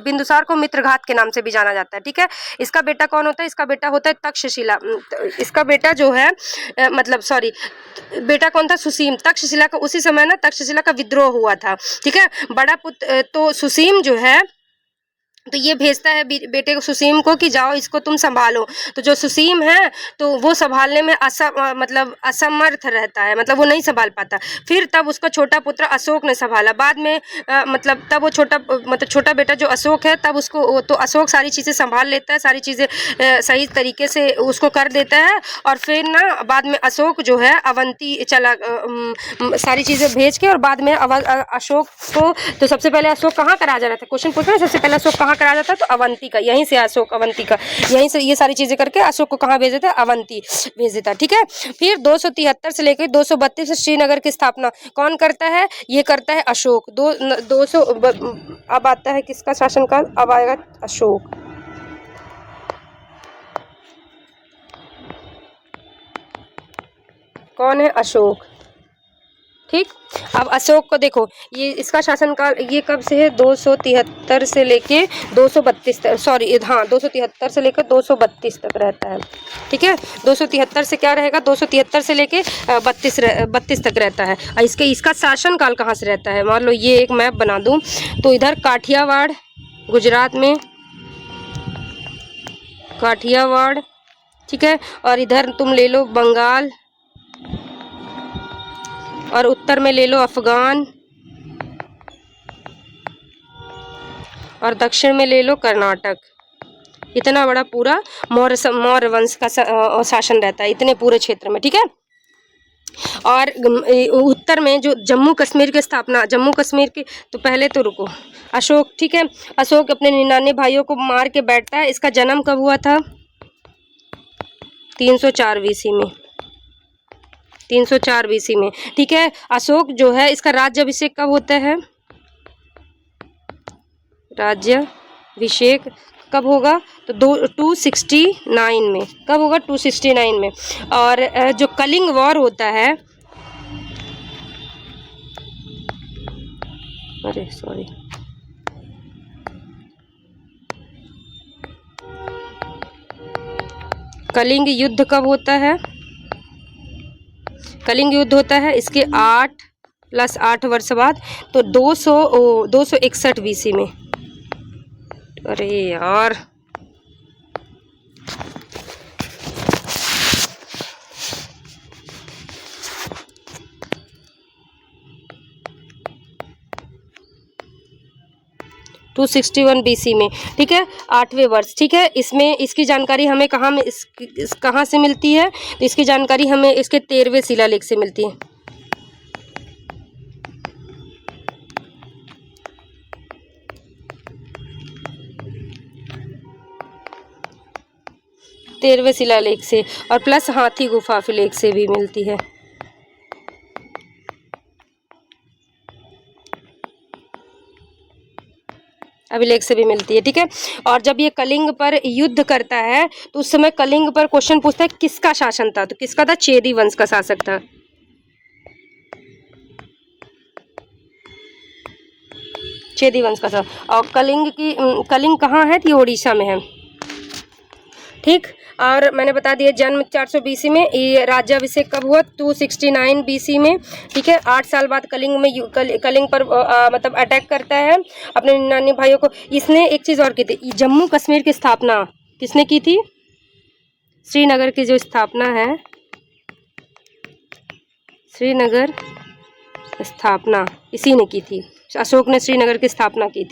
बिंदुसार को मित्रघात के नाम से भी जाना जाता है। ठीक है, इसका बेटा कौन होता है? इसका बेटा होता है तक्षशिला। इसका बेटा जो है मतलब सॉरी, बेटा कौन था? सुसीम। तक्षशिला का उसी समय ना तक्षशिला का विद्रोह हुआ था। ठीक है, बड़ा पुत्र तो सुसीम जो है, तो ये भेजता है बेटे को, सुसीम को, कि जाओ इसको तुम संभालो। तो जो सुसीम है तो वो संभालने में मतलब असमर्थ रहता है, मतलब वो नहीं संभाल पाता। फिर तब उसका छोटा पुत्र अशोक ने संभाला। बाद में मतलब तब वो छोटा बेटा जो अशोक है, तब उसको तो अशोक सारी चीज़ें संभाल लेता है, सारी चीज़ें सही तरीके से उसको कर देता है। और फिर ना बाद में अशोक जो है अवंती चला, सारी चीज़ें भेज के, और बाद में अशोक को, तो सबसे पहले अशोक कहाँ का राजा रहता है? क्वेश्चन पूछ रहे हैं, सबसे पहले अशोक कहाँ का राजा था? तो अवंती का। यहीं से अशोक अवंती का, यहीं से ये सारी चीज़ें करके अशोक को कहाँ भेज देता है? अवंती भेज देता है। ठीक है, फिर 273 से लेकर 232 श्रीनगर की स्थापना कौन करता है? ये करता है अशोक। 200 अब आता है किसका शासनकाल? अब आएगा अशोक। कौन है? अशोक। ठीक, अब अशोक को देखो, ये इसका शासनकाल ये कब से है? 273 से लेके 232 तक, सॉरी हाँ 273 से लेकर 232 तक रहता है। ठीक है, 273 से क्या रहेगा? 273 से लेके 32 तक रहता है। और इसका शासनकाल कहाँ से रहता है? मान लो ये एक मैप बना दूँ तो इधर काठियावाड़ गुजरात में, काठियावाड़, ठीक है, और इधर तुम ले लो बंगाल, और उत्तर में ले लो अफगान, और दक्षिण में ले लो कर्नाटक। इतना बड़ा पूरा मौर्य वंश का शासन रहता है इतने पूरे क्षेत्र में। ठीक है, और उत्तर में जो जम्मू कश्मीर की स्थापना, जम्मू कश्मीर की, तो पहले तो रुको, अशोक, ठीक है, अशोक अपने 99 भाइयों को मार के बैठता है। इसका जन्म कब हुआ था? 304 BC में, 304 BC में। ठीक है, अशोक जो है इसका राज्याभिषेक कब होता है? राज्याभिषेक कब होगा? तो 269 में। कब होगा? 269 में। और जो कलिंग वॉर होता है, अरे सॉरी, कलिंग युद्ध कब होता है? कलिंग युद्ध होता है इसके 8 + 8 वर्ष बाद, तो 261 BC में। अरे यार, टू 261 BC में। ठीक है, 8वें वर्ष। ठीक है, इसमें इसकी जानकारी हमें कहाँ से मिलती है? तो इसकी जानकारी हमें इसके 13वें शिलालेख से मिलती है। तेरहवें शिलालेख से, और प्लस हाथी गुफा अभिलेख से भी मिलती है। अभिलेख से भी मिलती है। ठीक है, और जब ये कलिंग पर युद्ध करता है तो उस समय कलिंग पर क्वेश्चन पूछता है किसका शासन था? तो किसका था? चेदी वंश का शासक था। चेदी वंश का था। और कलिंग कहाँ है? तो ये उड़ीसा में है। ठीक। और मैंने बता दिया जन्म 400 BC में, ये राज्याभिषेक कब हुआ 269 BC में, ठीक है। 8 साल बाद कलिंग में कलिंग पर मतलब अटैक करता है अपने नानी भाइयों को। इसने एक चीज़ और की थी, जम्मू कश्मीर की स्थापना किसने की थी? श्रीनगर की जो स्थापना है, श्रीनगर स्थापना इसी ने की थी। अशोक ने श्रीनगर की स्थापना की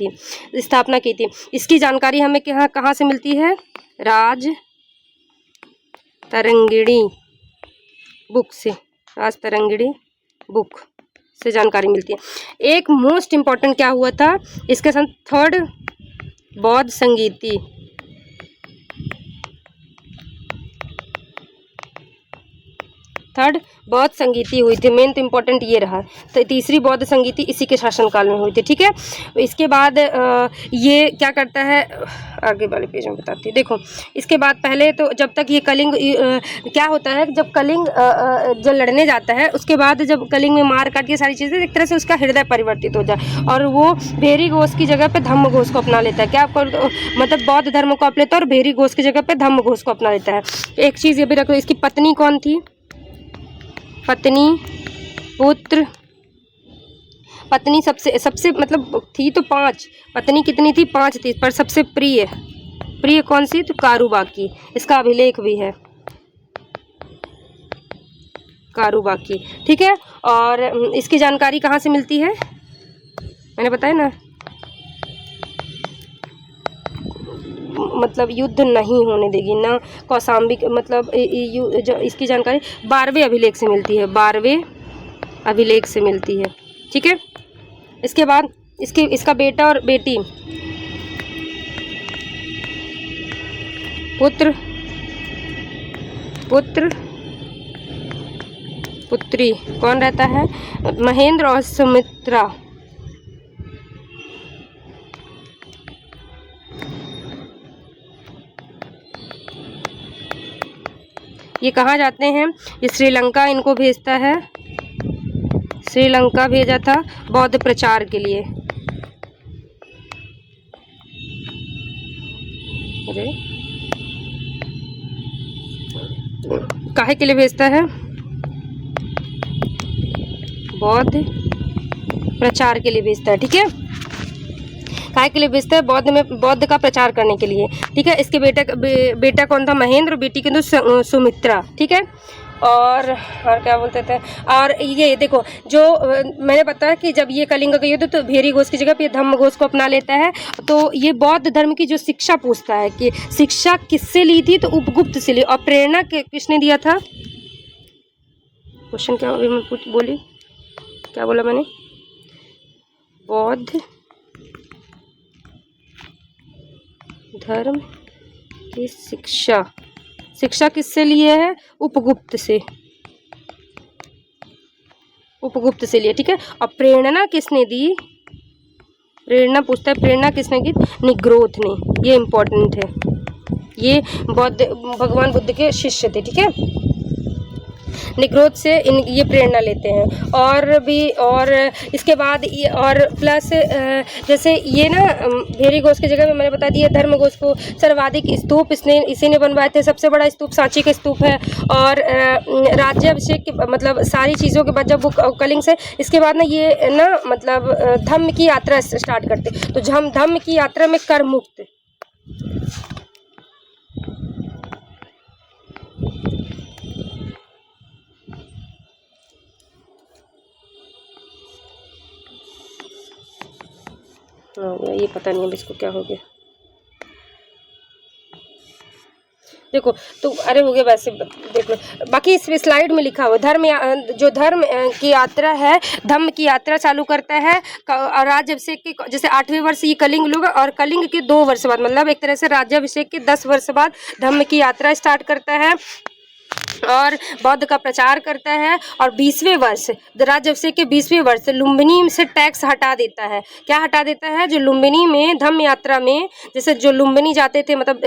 थी। इसकी जानकारी हमें कहाँ से मिलती है? राज तरंगिणी बुक से, राज तरंगिणी बुक से जानकारी मिलती है। एक मोस्ट इम्पॉर्टेंट क्या हुआ था इसके साथ, थर्ड बौद्ध संगीति, थर्ड बौद्ध संगीति हुई थी। मेन तो इम्पोर्टेंट ये रहा। तो तीसरी बौद्ध संगीति इसी के शासनकाल में हुई थी, ठीक है। इसके बाद ये क्या करता है, आगे वाले पेज में बताती है। देखो इसके बाद पहले तो जब तक ये कलिंग क्या होता है, जब कलिंग जो लड़ने जाता है उसके बाद जब कलिंग में मार काट के सारी चीज़ें, एक तरह से उसका हृदय परिवर्तित हो जाए और वो भेरी घोष की जगह पे धम्म घोष को अपना लेता है। क्या मतलब बौद्ध धर्म को अपना लेता है और भेरी घोष की जगह पे धम्म घोष को अपना लेता है। एक चीज़ ये भी रखो, इसकी पत्नी कौन थी? पत्नी, पुत्र, पत्नी सबसे मतलब थी तो 5, पत्नी कितनी थी? 5 थी, पर सबसे प्रिय कौन सी? तो कारूबाकी। इसका अभिलेख भी है, कारूबाकी, ठीक है। और इसकी जानकारी कहाँ से मिलती है? मैंने बताया ना, मतलब युद्ध नहीं होने देगी ना कौशाम्बी, मतलब इसकी जानकारी 12वें अभिलेख से मिलती है, 12वें अभिलेख से मिलती है, ठीक है। इसके बाद इसका बेटा और बेटी, पुत्र पुत्री कौन रहता है? महेंद्र और सुमित्रा। ये कहाँ जाते हैं? ये श्रीलंका इनको भेजता है, श्रीलंका भेजा था बौद्ध प्रचार के लिए। अरे काहे के लिए भेजता है? बौद्ध प्रचार के लिए भेजता है, ठीक है। काहे के लिए भेजता है? बौद्ध का प्रचार करने के लिए, ठीक है। इसके बेटा कौन था? महेंद्र। बेटी की तो सुमित्रा, ठीक है। और क्या बोलते थे, और ये देखो जो मैंने बताया कि जब ये कलिंग का युद्ध तो भेरी घोष की जगह पे धम्म घोष को अपना लेता है। तो ये बौद्ध धर्म की जो शिक्षा पूछता है कि शिक्षा किससे ली थी, तो उपगुप्त से ली। और प्रेरणा किसने दिया था? क्वेश्चन क्या बोली, क्या बोला मैंने? बौद्ध धर्म की शिक्षा किससे लिए है? उपगुप्त से लिए, ठीक है। और प्रेरणा किसने दी? प्रेरणा पूछता है, प्रेरणा किसने की? निग्रोध ने। ये इम्पोर्टेंट है, ये भगवान बुद्ध के शिष्य थे, ठीक है। निग्रोध से ये प्रेरणा लेते हैं। और इसके बाद और प्लस जैसे ये ना भेरी घोष की जगह में मैंने बता दिया धर्म घोष को सर्वाधिक स्तूप इसी ने बनवाए थे। सबसे बड़ा स्तूप सांची का स्तूप है। और राज्याभिषेक मतलब सारी चीज़ों के बाद जब वो कलिंग से इसके बाद ना ये ना मतलब धम्म की यात्रा स्टार्ट करते। तो धम्म की यात्रा में कर मुक्त, हो गया, ये पता नहीं अब इसको क्या हो गया। देखो तो अरे हो गया, वैसे देख लो। बाकी इस स्लाइड में लिखा हुआ धर्म की यात्रा है, धम्म की यात्रा चालू करता है राज्याभिषेक के जैसे 8वें वर्ष ये कलिंग लोग, और कलिंग के 2 वर्ष बाद मतलब एक तरह से राज्याभिषेक के 10 वर्ष बाद धम्म की यात्रा स्टार्ट करता है। और बौद्ध का प्रचार करता है। और 20वें वर्ष राजवंशी के 20वें वर्ष लुम्बिनी से टैक्स हटा देता है। क्या हटा देता है? जो लुम्बिनी में धम्म यात्रा में, जैसे जो लुम्बिनी जाते थे, मतलब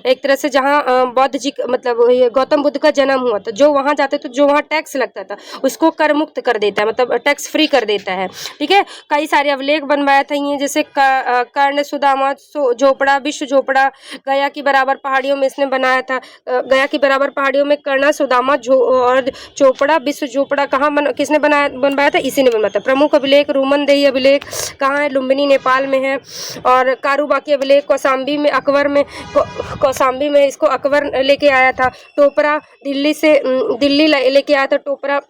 एक तरह से जहाँ बौद्ध जी मतलब ये गौतम बुद्ध का जन्म हुआ था, जो वहाँ जाते थे, जो वहाँ टैक्स लगता था उसको कर मुक्त कर देता है, मतलब टैक्स फ्री कर देता है। ठीक है, कई सारे अभिलेख बनवाया था ये, जैसे कर्ण, सुदामा, झोपड़ा, विश्व झोपड़ा, गया की बराबर पहाड़ियों में इसने बनाया था। गया की बराबर पहाड़ियों में कर्ण, सुदामा और चोपड़ा, विश्व झोपड़ा कहाँ किसने बनवाया था? इसी ने बनवाया था। प्रमुख अभिलेख रूमनदेही अभिलेख कहाँ है? लुम्बिनी नेपाल में है। और कारूबाकी अभिलेख कौसाम्बी में, अकबर में, कौसाम्बी में इसको अकबर लेके आया था। टोपरा दिल्ली लेके आया था। टोपरा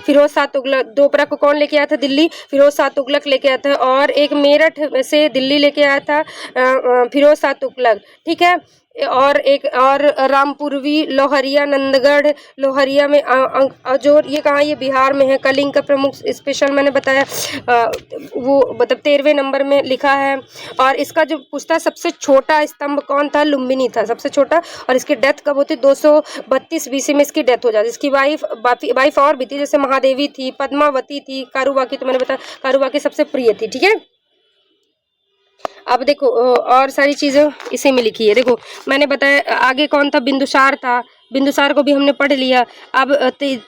फिरोज शाह तुगलक, डोपरा को कौन लेके आया था? दिल्ली फिरोज शाह तुगलक लेके आया था। और एक मेरठ से दिल्ली लेके आया था फिरोज शाह तुगलक। ठीक है, और एक और रामपुरवी, लोहरिया, नंदगढ़, लोहरिया में अजोर, ये कहाँ? ये बिहार में है। कलिंग का प्रमुख स्पेशल मैंने बताया वो मतलब 13वें नंबर में लिखा है। और इसका जो पूछता है सबसे छोटा स्तंभ कौन था? लुम्बिनी था सबसे छोटा। और इसकी डेथ कब होती? 232 BC में इसकी डेथ हो जाती। इसकी वाइफ और भी थी, जैसे महादेवी थी, पद्मावती थी, कारूबाकी तो मैंने बताया कारूबाकी सबसे प्रिय थी। ठीक है, अब देखो और सारी चीज़ें इसी में लिखी है। देखो मैंने बताया आगे कौन था? बिंदुसार था। बिंदुसार को भी हमने पढ़ लिया। अब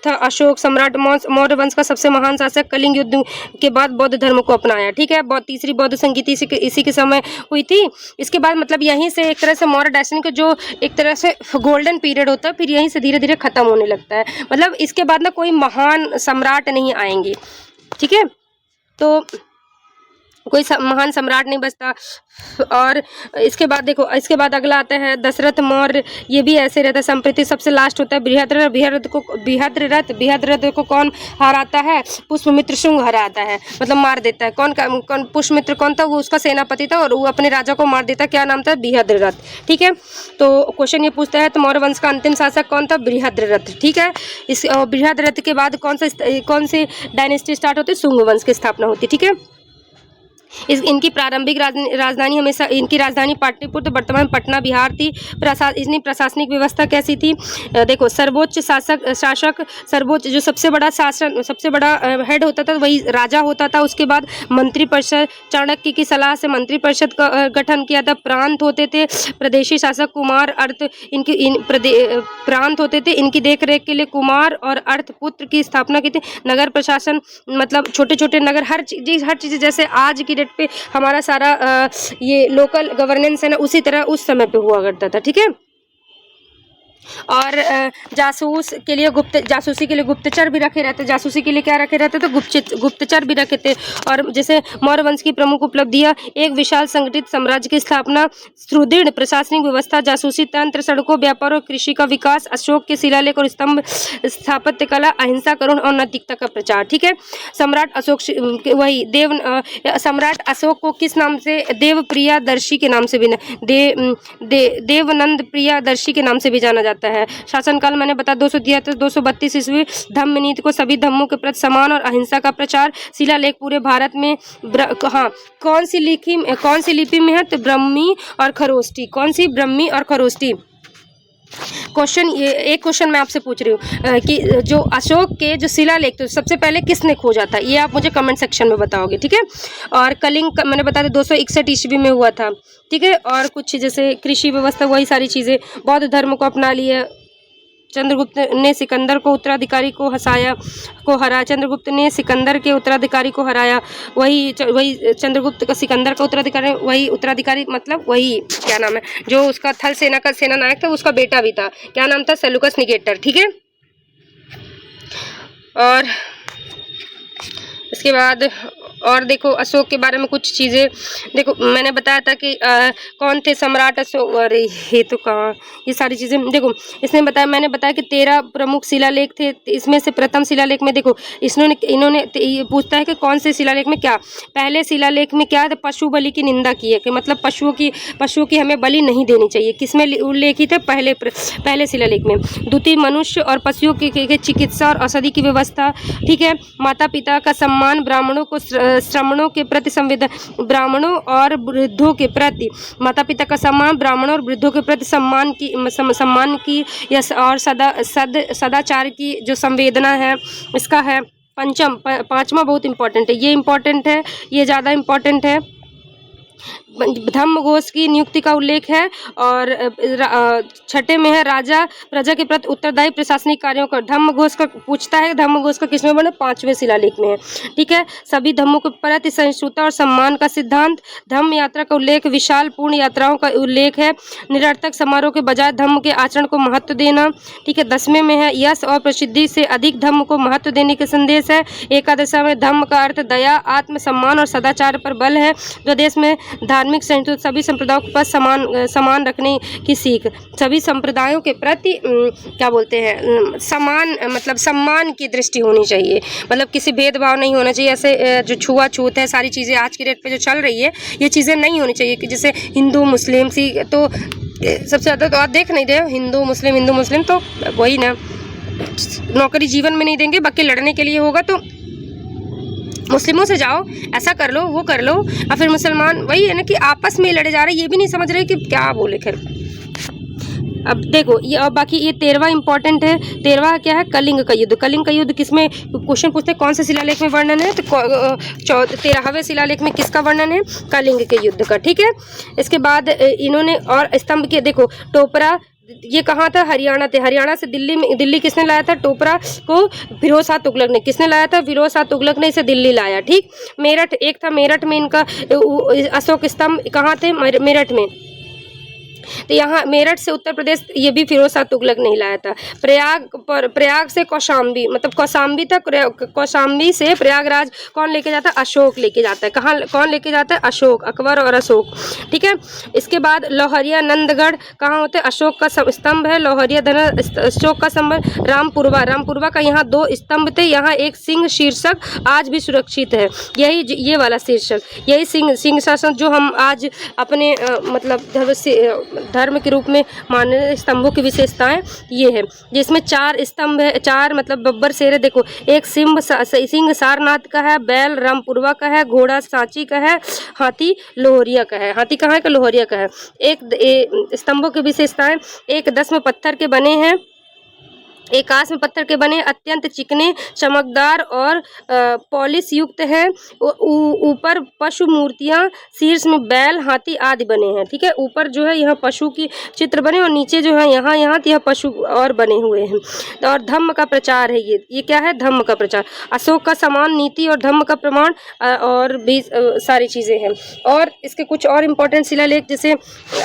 था अशोक सम्राट, मौर्य वंश का सबसे महान शासक, कलिंग युद्ध के बाद बौद्ध धर्म को अपनाया। ठीक है, तीसरी बौद्ध संगीति इसी के समय हुई थी। इसके बाद मतलब यहीं से एक तरह से मौर्य डायनेस्टी का जो एक तरह से गोल्डन पीरियड होता है, फिर यहीं से धीरे धीरे खत्म होने लगता है। मतलब इसके बाद ना कोई महान सम्राट नहीं आएंगे। ठीक है, तो कोई महान सम्राट नहीं बचता। और इसके बाद देखो, इसके बाद अगला आता है दशरथ मौर्य। ये भी ऐसे रहता है। संप्रति सबसे लास्ट होता है बृहद्रथ को कौन हराता है? पुष्यमित्र शुंग हराता है, मतलब मार देता है। कौन पुष्यमित्र कौन था? वो उसका सेनापति था और वो अपने राजा को मार देता। क्या नाम था? बृहद्रथ। ठीक है, तो क्वेश्चन ये पूछता है तो मौर्य वंश का अंतिम शासक कौन था? बृहद्रथ। ठीक है, इस बृहद्रथ के बाद कौन सी डायनेस्टी स्टार्ट होती है? शुंग वंश की स्थापना होती। ठीक है, इनकी प्रारंभिक राजधानी हमेशा इनकी राजधानी पाटलिपुत्र, वर्तमान पटना बिहार थी। इतनी प्रशासनिक व्यवस्था कैसी थी? देखो, सर्वोच्च शासक सर्वोच्च जो सबसे बड़ा हेड होता था वही राजा होता था। उसके बाद मंत्रिपरिषद, चाणक्य की सलाह से मंत्रिपरिषद का गठन किया था। प्रांत होते थे, प्रदेशी शासक कुमार अर्थ प्रांत होते थे। इनकी देखरेख के लिए कुमार और अर्थ पुत्र की स्थापना की थी। नगर प्रशासन मतलब छोटे छोटे नगर, हर चीज़ जैसे आज की डेट पे हमारा सारा ये लोकल गवर्नेंस है ना, उसी तरह उस समय पे हुआ करता था। ठीक है, और जासूसी के लिए गुप्तचर भी रखे रहते। जासूसी के लिए क्या रखे रहते? तो गुप्तचर भी रखे थे। और जैसे मौर्य वंश की प्रमुख उपलब्धियां, एक विशाल संगठित साम्राज्य की स्थापना, सुदृढ़ प्रशासनिक व्यवस्था, जासूसी तंत्र, सड़कों, व्यापार और कृषि का विकास, अशोक के शिलालेख और स्तंभ, स्थापत्य कला, अहिंसा, करुण और नैतिकता का प्रचार। ठीक है, सम्राट अशोक सम्राट अशोक को किस नाम से? देवप्रियादर्शी के नाम से भी देवनंद प्रियादर्शी के नाम से भी जाना जाता है। शासनकाल मैंने बताया 233-232 ईस्वी। धम्म नीति को सभी धर्मों के प्रति समान और अहिंसा का प्रचार। शिलालेख पूरे भारत में हाँ, कौन सी लिपि में है? तो ब्रह्मी और खरोष्टी। कौन सी? ब्रह्मी और खरोष्टी। क्वेश्चन, ये एक क्वेश्चन मैं आपसे पूछ रही हूँ कि जो अशोक के जो शिलालेख थे सबसे पहले किसने खोजा था? ये आप मुझे कमेंट सेक्शन में बताओगे। ठीक है, और कलिंग मैंने बताया 261 ईस्वी में हुआ था। ठीक है, और कुछ जैसे कृषि व्यवस्था, वही सारी चीज़ें। बौद्ध धर्म को अपना लिया। चंद्रगुप्त ने सिकंदर को उत्तराधिकारी को हराया। चंद्रगुप्त ने सिकंदर के उत्तराधिकारी को हराया। वही चंद्रगुप्त का सिकंदर का उत्तराधिकारी मतलब वही क्या नाम है, जो उसका थल सेना का सेनानायक था, उसका बेटा भी था। क्या नाम था? Seleucus Nicator. ठीक है, और इसके बाद और देखो अशोक के बारे में कुछ चीज़ें। देखो मैंने बताया था कि कौन थे सम्राट अशोक। अरे ये तो कहाँ, ये सारी चीज़ें देखो इसने बताया। मैंने बताया कि 13 प्रमुख शिलालेख थे। इसमें से प्रथम शिलालेख में देखो इन्होंने ये पूछता है कि कौन से शिलालेख में क्या? पहले शिलालेख में क्या है? पशु बलि की निंदा की है कि मतलब पशुओं की हमें बलि नहीं देनी चाहिए। किसमें उल्लेखित है? पहले शिलालेख में। द्वितीय, मनुष्य और पशुओं की चिकित्सा और औषधि की व्यवस्था। ठीक है, माता पिता का सम्मान सम्मान, ब्राह्मणों को श्रमणों के प्रति संवेदन, ब्राह्मणों और वृद्धों के प्रति माता पिता का सम्मान, ब्राह्मणों और वृद्धों के प्रति सम्मान की और सदाचार की जो संवेदना है इसका है। पांचवा बहुत इंपॉर्टेंट है, ये इंपॉर्टेंट है, ये ज़्यादा इंपॉर्टेंट है। धम्मघोष की नियुक्ति का उल्लेख है। और छठे में है राजा प्रजा के प्रति उत्तरदायी प्रशासनिक कार्यों का। धम्मघोष का पूछता है, धम्मघोष का किसमें बना? 5वें शिलालेख में है। ठीक है, सभी धर्मों के प्रति सहिष्णुता और सम्मान का सिद्धांत। धम्म यात्रा का उल्लेख, विशाल पूर्ण यात्राओं का उल्लेख है। निरर्थक समारोह के बजाय धर्म के आचरण को महत्व देना। ठीक है, 10वें में है यश और प्रसिद्धि से अधिक धर्म को महत्व देने के संदेश है। 11 में धर्म का अर्थ दया, आत्म सम्मान और सदाचार पर बल है। द्वादश में धार्मिक सहिष्णुता, सभी संप्रदायों के पास समान रखने की सीख। सभी संप्रदायों के प्रति क्या बोलते हैं, समान मतलब सम्मान की दृष्टि होनी चाहिए, मतलब किसी भेदभाव नहीं होना चाहिए। ऐसे जो छुआछूत है, सारी चीज़ें आज की डेट पे जो चल रही है, ये चीज़ें नहीं होनी चाहिए कि जैसे हिंदू मुस्लिम सिख, तो सबसे ज़्यादा तो आप देख नहीं रहे हो हिंदू मुस्लिम, तो वही ना, नौकरी जीवन में नहीं देंगे, बाकी लड़ने के लिए होगा तो मुस्लिमों से जाओ, ऐसा कर लो, वो कर लो, और फिर मुसलमान वही है ना कि आपस में लड़े जा रहे हैं, ये भी नहीं समझ रहे कि क्या बोले। खैर अब देखो ये, और बाकी ये 13वां इंपॉर्टेंट है। 13वां क्या है? कलिंग का युद्ध। कलिंग का युद्ध किसमें क्वेश्चन पूछते हैं, कौन से शिलालेख में वर्णन है? तो 13वें शिलालेख में किसका वर्णन है? कलिंग के युद्ध का। ठीक है, इसके बाद इन्होंने और स्तंभ के देखो, टोपरा ये कहाँ था? हरियाणा थे। हरियाणा से दिल्ली किसने लाया था? टोपरा को फिरोज शाह तुगलक ने। किसने लाया था? फिरोज शाह तुगलक ने इसे दिल्ली लाया। ठीक, मेरठ एक था, मेरठ में इनका अशोक स्तंभ कहाँ थे? मेरठ में। तो यहाँ मेरठ से उत्तर प्रदेश, ये भी फिरोज शाह तुगलक नहीं लाया था। प्रयाग से कौशाम्बी, मतलब कौशाम्बी तक, कौशाम्बी से प्रयागराज कौन लेके जाता है? अशोक लेके जाता है। कहाँ कौन लेके जाता है? अशोक, अकबर और अशोक। ठीक है, इसके बाद लोहरिया नंदगढ़ कहाँ होते हैं? अशोक का स्तंभ है। लोहरिया अशोक का स्तंभ। रामपुरवा का यहाँ 2 स्तंभ थे, यहाँ एक सिंह शीर्षक आज भी सुरक्षित है। यही ये वाला शीर्षक, यही सिंह शासक जो हम आज अपने मतलब धर्म के रूप में माने स्तंभों की विशेषताएं ये है, जिसमें 4 स्तंभ है, 4 मतलब बब्बर शेर है। देखो, एक सिंह सारनाथ का है, बैल रामपुरवा का है, घोड़ा सांची का है, हाथी लोहरिया का है। हाथी कहाँ है? का लोहरिया का है। एक स्तंभों की विशेषताएं, एक 10 में पत्थर के बने हैं, एकाश में पत्थर के बने, अत्यंत चिकने, चमकदार और पॉलिश युक्त है। ऊपर पशु मूर्तियां, शीर्ष में बैल हाथी आदि बने हैं। ठीक है, ऊपर जो है यहाँ पशु की चित्र बने और नीचे जो है यहाँ यह पशु और बने हुए हैं। और धम्म का प्रचार है ये क्या है? धम्म का प्रचार। अशोक का समान नीति और धम्म का प्रमाण और भी सारी चीज़ें हैं। और इसके कुछ और इम्पोर्टेंट शिलालेख जैसे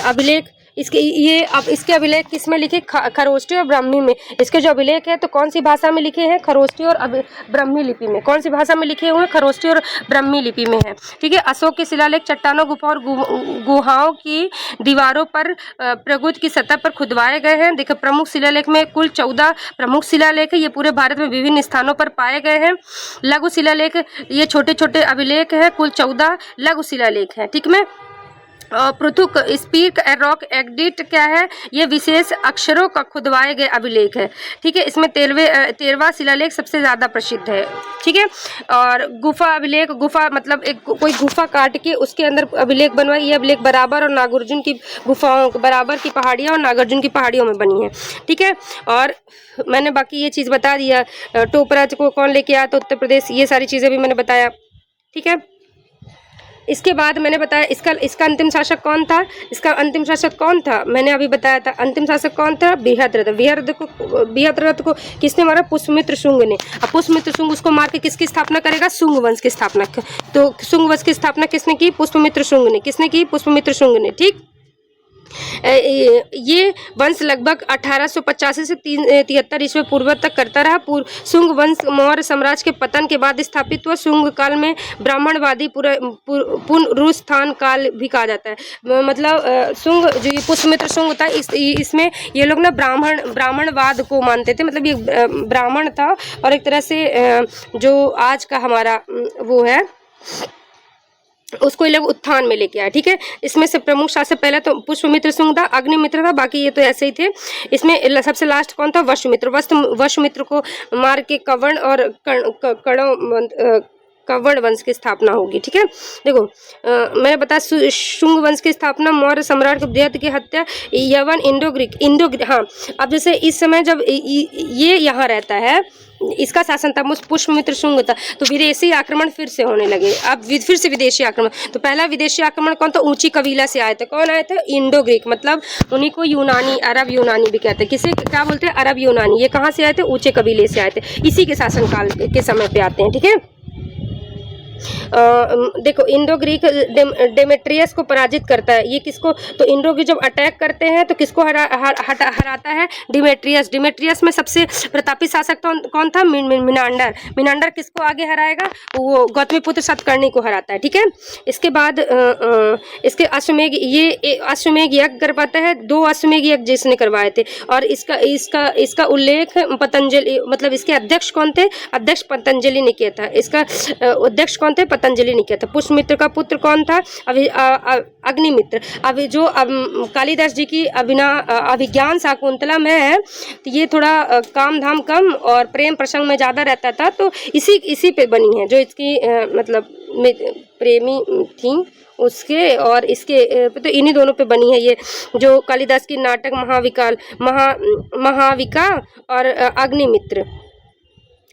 अभिलेख, इसके अभिलेख किस में लिखे? खरोष्टी और ब्राह्मी में। इसके जो अभिलेख है तो कौन सी भाषा में लिखे हैं? खरोष्टी और ब्राह्मी लिपि में। कौन सी भाषा में लिखे हुए हैं? खरोष्टी और ब्राह्मी लिपि में है। ठीक है, अशोक के शिलालेख चट्टानों, गुफा और गुहाओं की दीवारों पर प्रगुद की सतह पर खुदवाए गए हैं। देखो, प्रमुख शिलालेख में कुल 14 प्रमुख शिलालेख है, ये पूरे भारत में विभिन्न स्थानों पर पाए गए हैं। लघु शिलालेख, ये छोटे छोटे अभिलेख है, कुल 14 लघु शिलालेख है। ठीक है, पृथुक स्पीक रॉक एडिक्ट क्या है? ये विशेष अक्षरों का खुदवाए गए अभिलेख है। ठीक है, इसमें 13वां शिलालेख सबसे ज़्यादा प्रसिद्ध है। ठीक है, और गुफा अभिलेख, गुफा मतलब एक कोई गुफा काट के उसके अंदर अभिलेख बनवाई। ये अभिलेख बराबर और नागार्जुन की गुफाओं, बराबर की पहाड़ियाँ और नागार्जुन की पहाड़ियों में बनी है। ठीक है, और मैंने बाकी ये चीज़ बता दिया। टोपरा को कौन लेके आया? तो उत्तर प्रदेश। ये सारी चीज़ें भी मैंने बताया। ठीक है, इसके बाद मैंने बताया इसका अंतिम शासक कौन था? इसका अंतिम शासक कौन था? मैंने अभी बताया था अंतिम शासक कौन था? बृहद्रथ को किसने मारा? पुष्यमित्र शुंग ने। अब पुष्यमित्र शुंग उसको मार के किसकी स्थापना करेगा? शुंग वंश की स्थापना। तो शुंग वंश की स्थापना किसने की? पुष्यमित्र शुंग ने। किसने की? पुष्यमित्र शुंग ने। ठीक, ये वंश लगभग 1885 से 73 ईस्वी पूर्व तक करता रहा। शुंग वंश मौर्य साम्राज्य के पतन के बाद स्थापित हुआ। शुंग काल में ब्राह्मणवादी पुनरुत्थान काल भी कहा जाता है। मतलब शुंग जो ये पुष्यमित्र शुंग होता है, इसमें ये लोग ना ब्राह्मणवाद को मानते थे। मतलब ये ब्राह्मण था और एक तरह से जो आज का हमारा वो है उसको ये लोग उत्थान में लेके आए। ठीक है, इसमें से प्रमुख शासक पहला तो पुष्यमित्र शुंग था, अग्निमित्र था, बाकी ये तो ऐसे ही थे। इसमें सबसे लास्ट कौन था? वशुमित्र। वशुमित्र को मार के कर्ण और कवर्ण वंश की स्थापना होगी। ठीक है, देखो मैंने बताया शुंग वंश की स्थापना, मौर्य सम्राट बृहद की हत्या, यवन, इंडो ग्रीक। हाँ, अब जैसे इस समय जब ये यहाँ रहता है, इसका शासन था, पुष्यमित्र शुंग था, तो विदेशी आक्रमण फिर से होने लगे। अब फिर से विदेशी आक्रमण, तो पहला विदेशी आक्रमण कौन था? ऊंची कबीला से आए थे। कौन आए थे? इंडो ग्रीक, मतलब उन्हीं को यूनानी, अरब यूनानी भी कहते हैं। किसे क्या बोलते हैं? अरब यूनानी। ये कहाँ से आए थे? ऊंचे कबीले से आए थे, इसी के शासनकाल के समय पे आते हैं। ठीक है, देखो इंडो ग्रीक डेमेट्रियस को पराजित करता है। ये किसको? तो इंडो ग्रीक जब अटैक करते हैं तो किसको हराता है? डिमेट्रियस में सबसे प्रतापी शासक कौन था? मिनांडर। मिनांडर किसको आगे हराएगा? वो गौतमीपुत्र सातकर्णी को हराता है। ठीक है, इसके बाद इसके अश्वमेध, ये अश्वमेध यज्ञ करवाता है। 2 अश्वमेध यज्ञ जिसने करवाए थे, और इसका उल्लेख पतंजलि, मतलब इसके अध्यक्ष कौन थे? अध्यक्ष पतंजलि ने किया था। इसका अध्यक्ष कौन थे? पतंजलि ने किया था। पुष्यमित्र का पुत्र कौन था? अग्निमित्र। अभी जो कालिदास जी की अभिज्ञान शाकुंतला में है, तो ये थोड़ा काम धाम कम और प्रेम प्रसंग में ज़्यादा रहता था, तो इसी पे बनी है, जो इसकी मतलब प्रेमी थी उसके और इसके तो इन्हीं दोनों पे बनी है। ये जो कालिदास की नाटक महाविका और अग्निमित्र,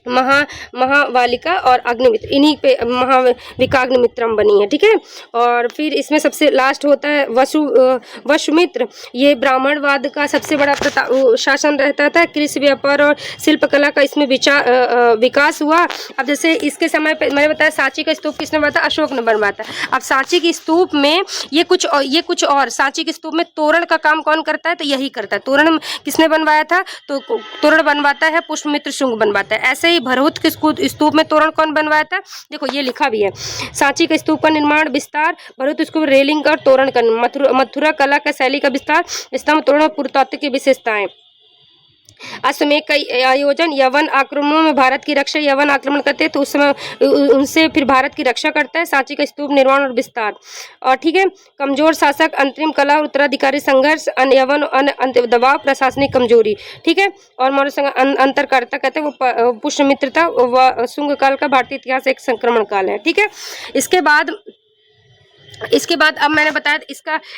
महावालिका और अग्निमित्र, इन्हीं पे महाविकाग्निमित्रम बनी है। ठीक है, और फिर इसमें सबसे लास्ट होता है वसुमित्र। ये ब्राह्मणवाद का सबसे बड़ा शासन रहता था। कृषि, व्यापार और शिल्पकला का इसमें विकास हुआ। अब जैसे इसके समय पे मैंने बताया सांची का स्तूप किसने बनवाया था? अशोक ने बनवाया था। अब सांची की स्तूप में ये कुछ और सांची के स्तूप में तोरण का काम कौन करता है? तो यही करता है। तोरण किसने बनवाया था? तो तोरण बनवाता है पुष्यमित्र शुंग बनवाता है। ऐसे भरहुत के स्तूप में तोरण कौन बनवाया था? देखो ये लिखा भी है, सांची के स्तूप का निर्माण, विस्तार, भरहुत स्तूप रेलिंग का और तोरण का, मथुरा कला का शैली का विस्तार, स्तंभ, तोरण और पुरातत्व की विशेषताएं। अश्वमेध का आयोजन, यवन आक्रमणों में भारत की रक्षा, यवन आक्रमण करते हैं तो उस समय उनसे फिर भारत की रक्षा करता है। सांची का स्तूप निर्माण और विस्तार। और ठीक है, कमजोर शासक, अंतरिम कला और उत्तराधिकारी संघर्ष, यवन दबाव, प्रशासनिक कमजोरी। ठीक है, और मौर्य संघ अंतरकर्ता कहते हैं वो पुष्यमित्र था। शुंग काल का भारतीय इतिहास एक संक्रमण काल है। ठीक है, इसके बाद अब मैंने बताया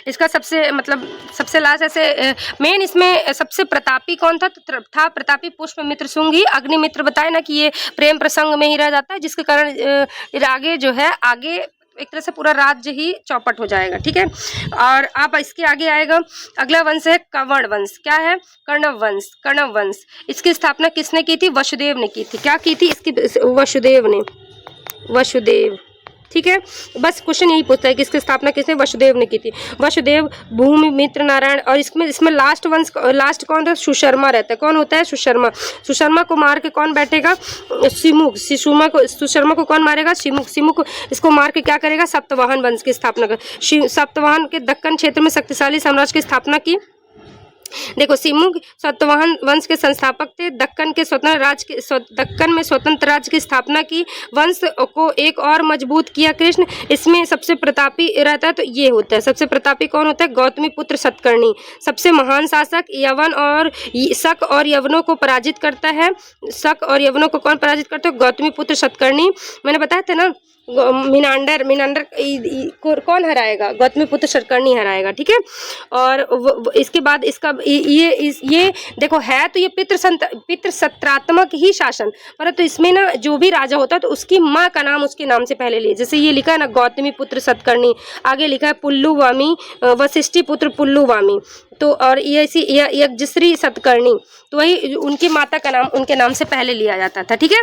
इसका सबसे लास्ट ऐसे मेन इसमें सबसे प्रतापी कौन था? तो था प्रतापी पुष्यमित्र शुंग ही। अग्निमित्र बताए ना कि ये प्रेम प्रसंग में ही रह जाता है, जिसके कारण आगे जो है एक तरह से पूरा राज्य ही चौपट हो जाएगा। ठीक है, और अब इसके आगे आएगा अगला वंश है कवर्ण वंश। क्या है? कर्णव वंश। इसकी स्थापना किसने की थी? वसुदेव ने की थी। क्या की थी इसकी? वसुदेव। ठीक है, बस क्वेश्चन यही पूछता है कि इसकी स्थापना किसने? वसुदेव ने की थी। वसुदेव, भूमिमित्र, नारायण। और इसमें लास्ट कौन था? सुशर्मा रहता है। कौन होता है? सुशर्मा को मार के कौन बैठेगा? सिमुख। सुशर्मा को कौन मारेगा? सिमुख इसको मार के क्या करेगा? सातवाहन वंश की स्थापना कर। सातवाहन के दक्कन क्षेत्र में शक्तिशाली साम्राज्य की स्थापना की। देखो सिमुख सातवाहन वंश के संस्थापक थे। दक्कन में स्वतंत्र राज्य की स्थापना की। वंश को एक और मजबूत किया कृष्ण। इसमें सबसे प्रतापी रहता है तो ये होता है। सबसे प्रतापी कौन होता है? गौतमीपुत्र सातकर्णी। सबसे महान शासक शक और यवनों को पराजित करता है। शक और यवनों को कौन पराजित करता है? गौतमीपुत्र सातकर्णी। मैंने बताया था ना, मिनांडर को कौन हराएगा? गौतमीपुत्र सातकर्णी हराएगा। ठीक है, और इसके बाद इसका ये देखो है तो ये पितृसत्रात्मक ही शासन, परंतु इसमें ना जो भी राजा होता है तो उसकी माँ का नाम उसके नाम से पहले लिए। जैसे ये लिखा है ना गौतमीपुत्र सातकर्णी, आगे लिखा है पुल्लुवामी, वशिष्ठी पुत्र पुल्लुवामी। तो और ये ऐसी यज्ञश्री सातकर्णी, तो वही उनकी माता का नाम उनके नाम से पहले लिया जाता था। ठीक है,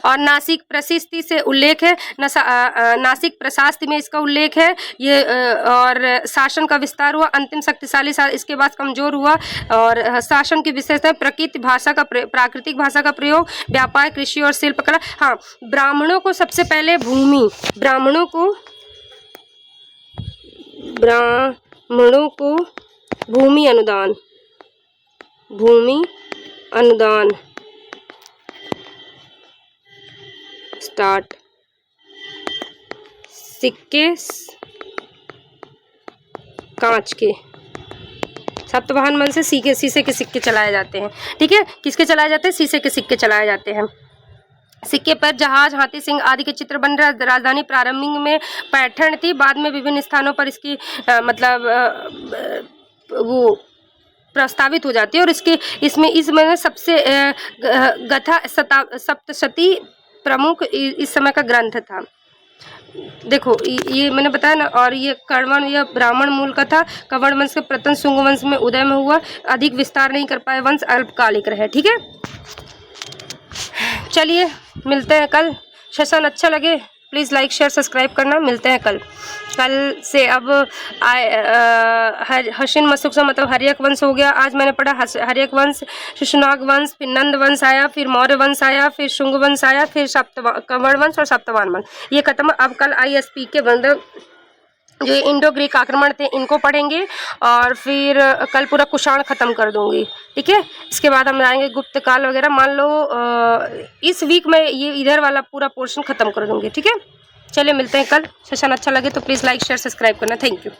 और नासिक प्रशस्ति से उल्लेख है। नासिक प्रशास्ति में इसका उल्लेख है। ये और शासन का विस्तार हुआ। अंतिम शक्तिशाली इसके बाद कमजोर हुआ। और शासन की विशेषता प्राकृतिक भाषा का प्रयोग, व्यापार, कृषि और शिल्पकला। हाँ, ब्राह्मणों को सबसे पहले भूमि अनुदान स्टार्ट। सिक्के कांच के, सातवाहन वंश से शीशे के सिक्के चलाए जाते हैं। ठीक है, किसके चलाए जाते हैं? शीशे के सिक्के चलाए जाते हैं। सिक्के पर जहाज, हाथी, सिंह आदि के चित्र बन रहे। राजधानी प्रारंभिक में पैठण थी, बाद में विभिन्न स्थानों पर इसकी वो प्रस्तावित हो जाती है। और इसमें सबसे गथा सप्तशती प्रमुख इस समय का ग्रंथ था। देखो ये मैंने बताया ना। और ये कण्वन या ब्राह्मण मूल का था। कण्व वंश के पतन शुंग वंश में उदय में हुआ। अधिक विस्तार नहीं कर पाए, वंश अल्पकालिक रहे। ठीक है, चलिए मिलते हैं कल। सेशन अच्छा लगे प्लीज़ लाइक शेयर सब्सक्राइब करना। मिलते हैं कल से। अब हशिन मशुक से मतलब हर्यक वंश हो गया। आज मैंने पढ़ा हर्यक वंश, शिशुनाग वंश, फिर नंद वंश आया, फिर मौर्य वंश आया, फिर शुंग वंश आया, फिर कण्व वंश और सप्तवान वंश, ये खत्म। अब कल ISP के मतलब जो इंडो ग्रीक आक्रमण थे इनको पढ़ेंगे और फिर कल पूरा कुषाण ख़त्म कर दूंगी। ठीक है, इसके बाद हम जाएंगे गुप्त काल वगैरह। मान लो इस वीक में ये इधर वाला पूरा पोर्शन ख़त्म कर दूंगी। ठीक है, चलिए मिलते हैं कल। सेशन अच्छा लगे तो प्लीज़ लाइक शेयर सब्सक्राइब करना। Thank you.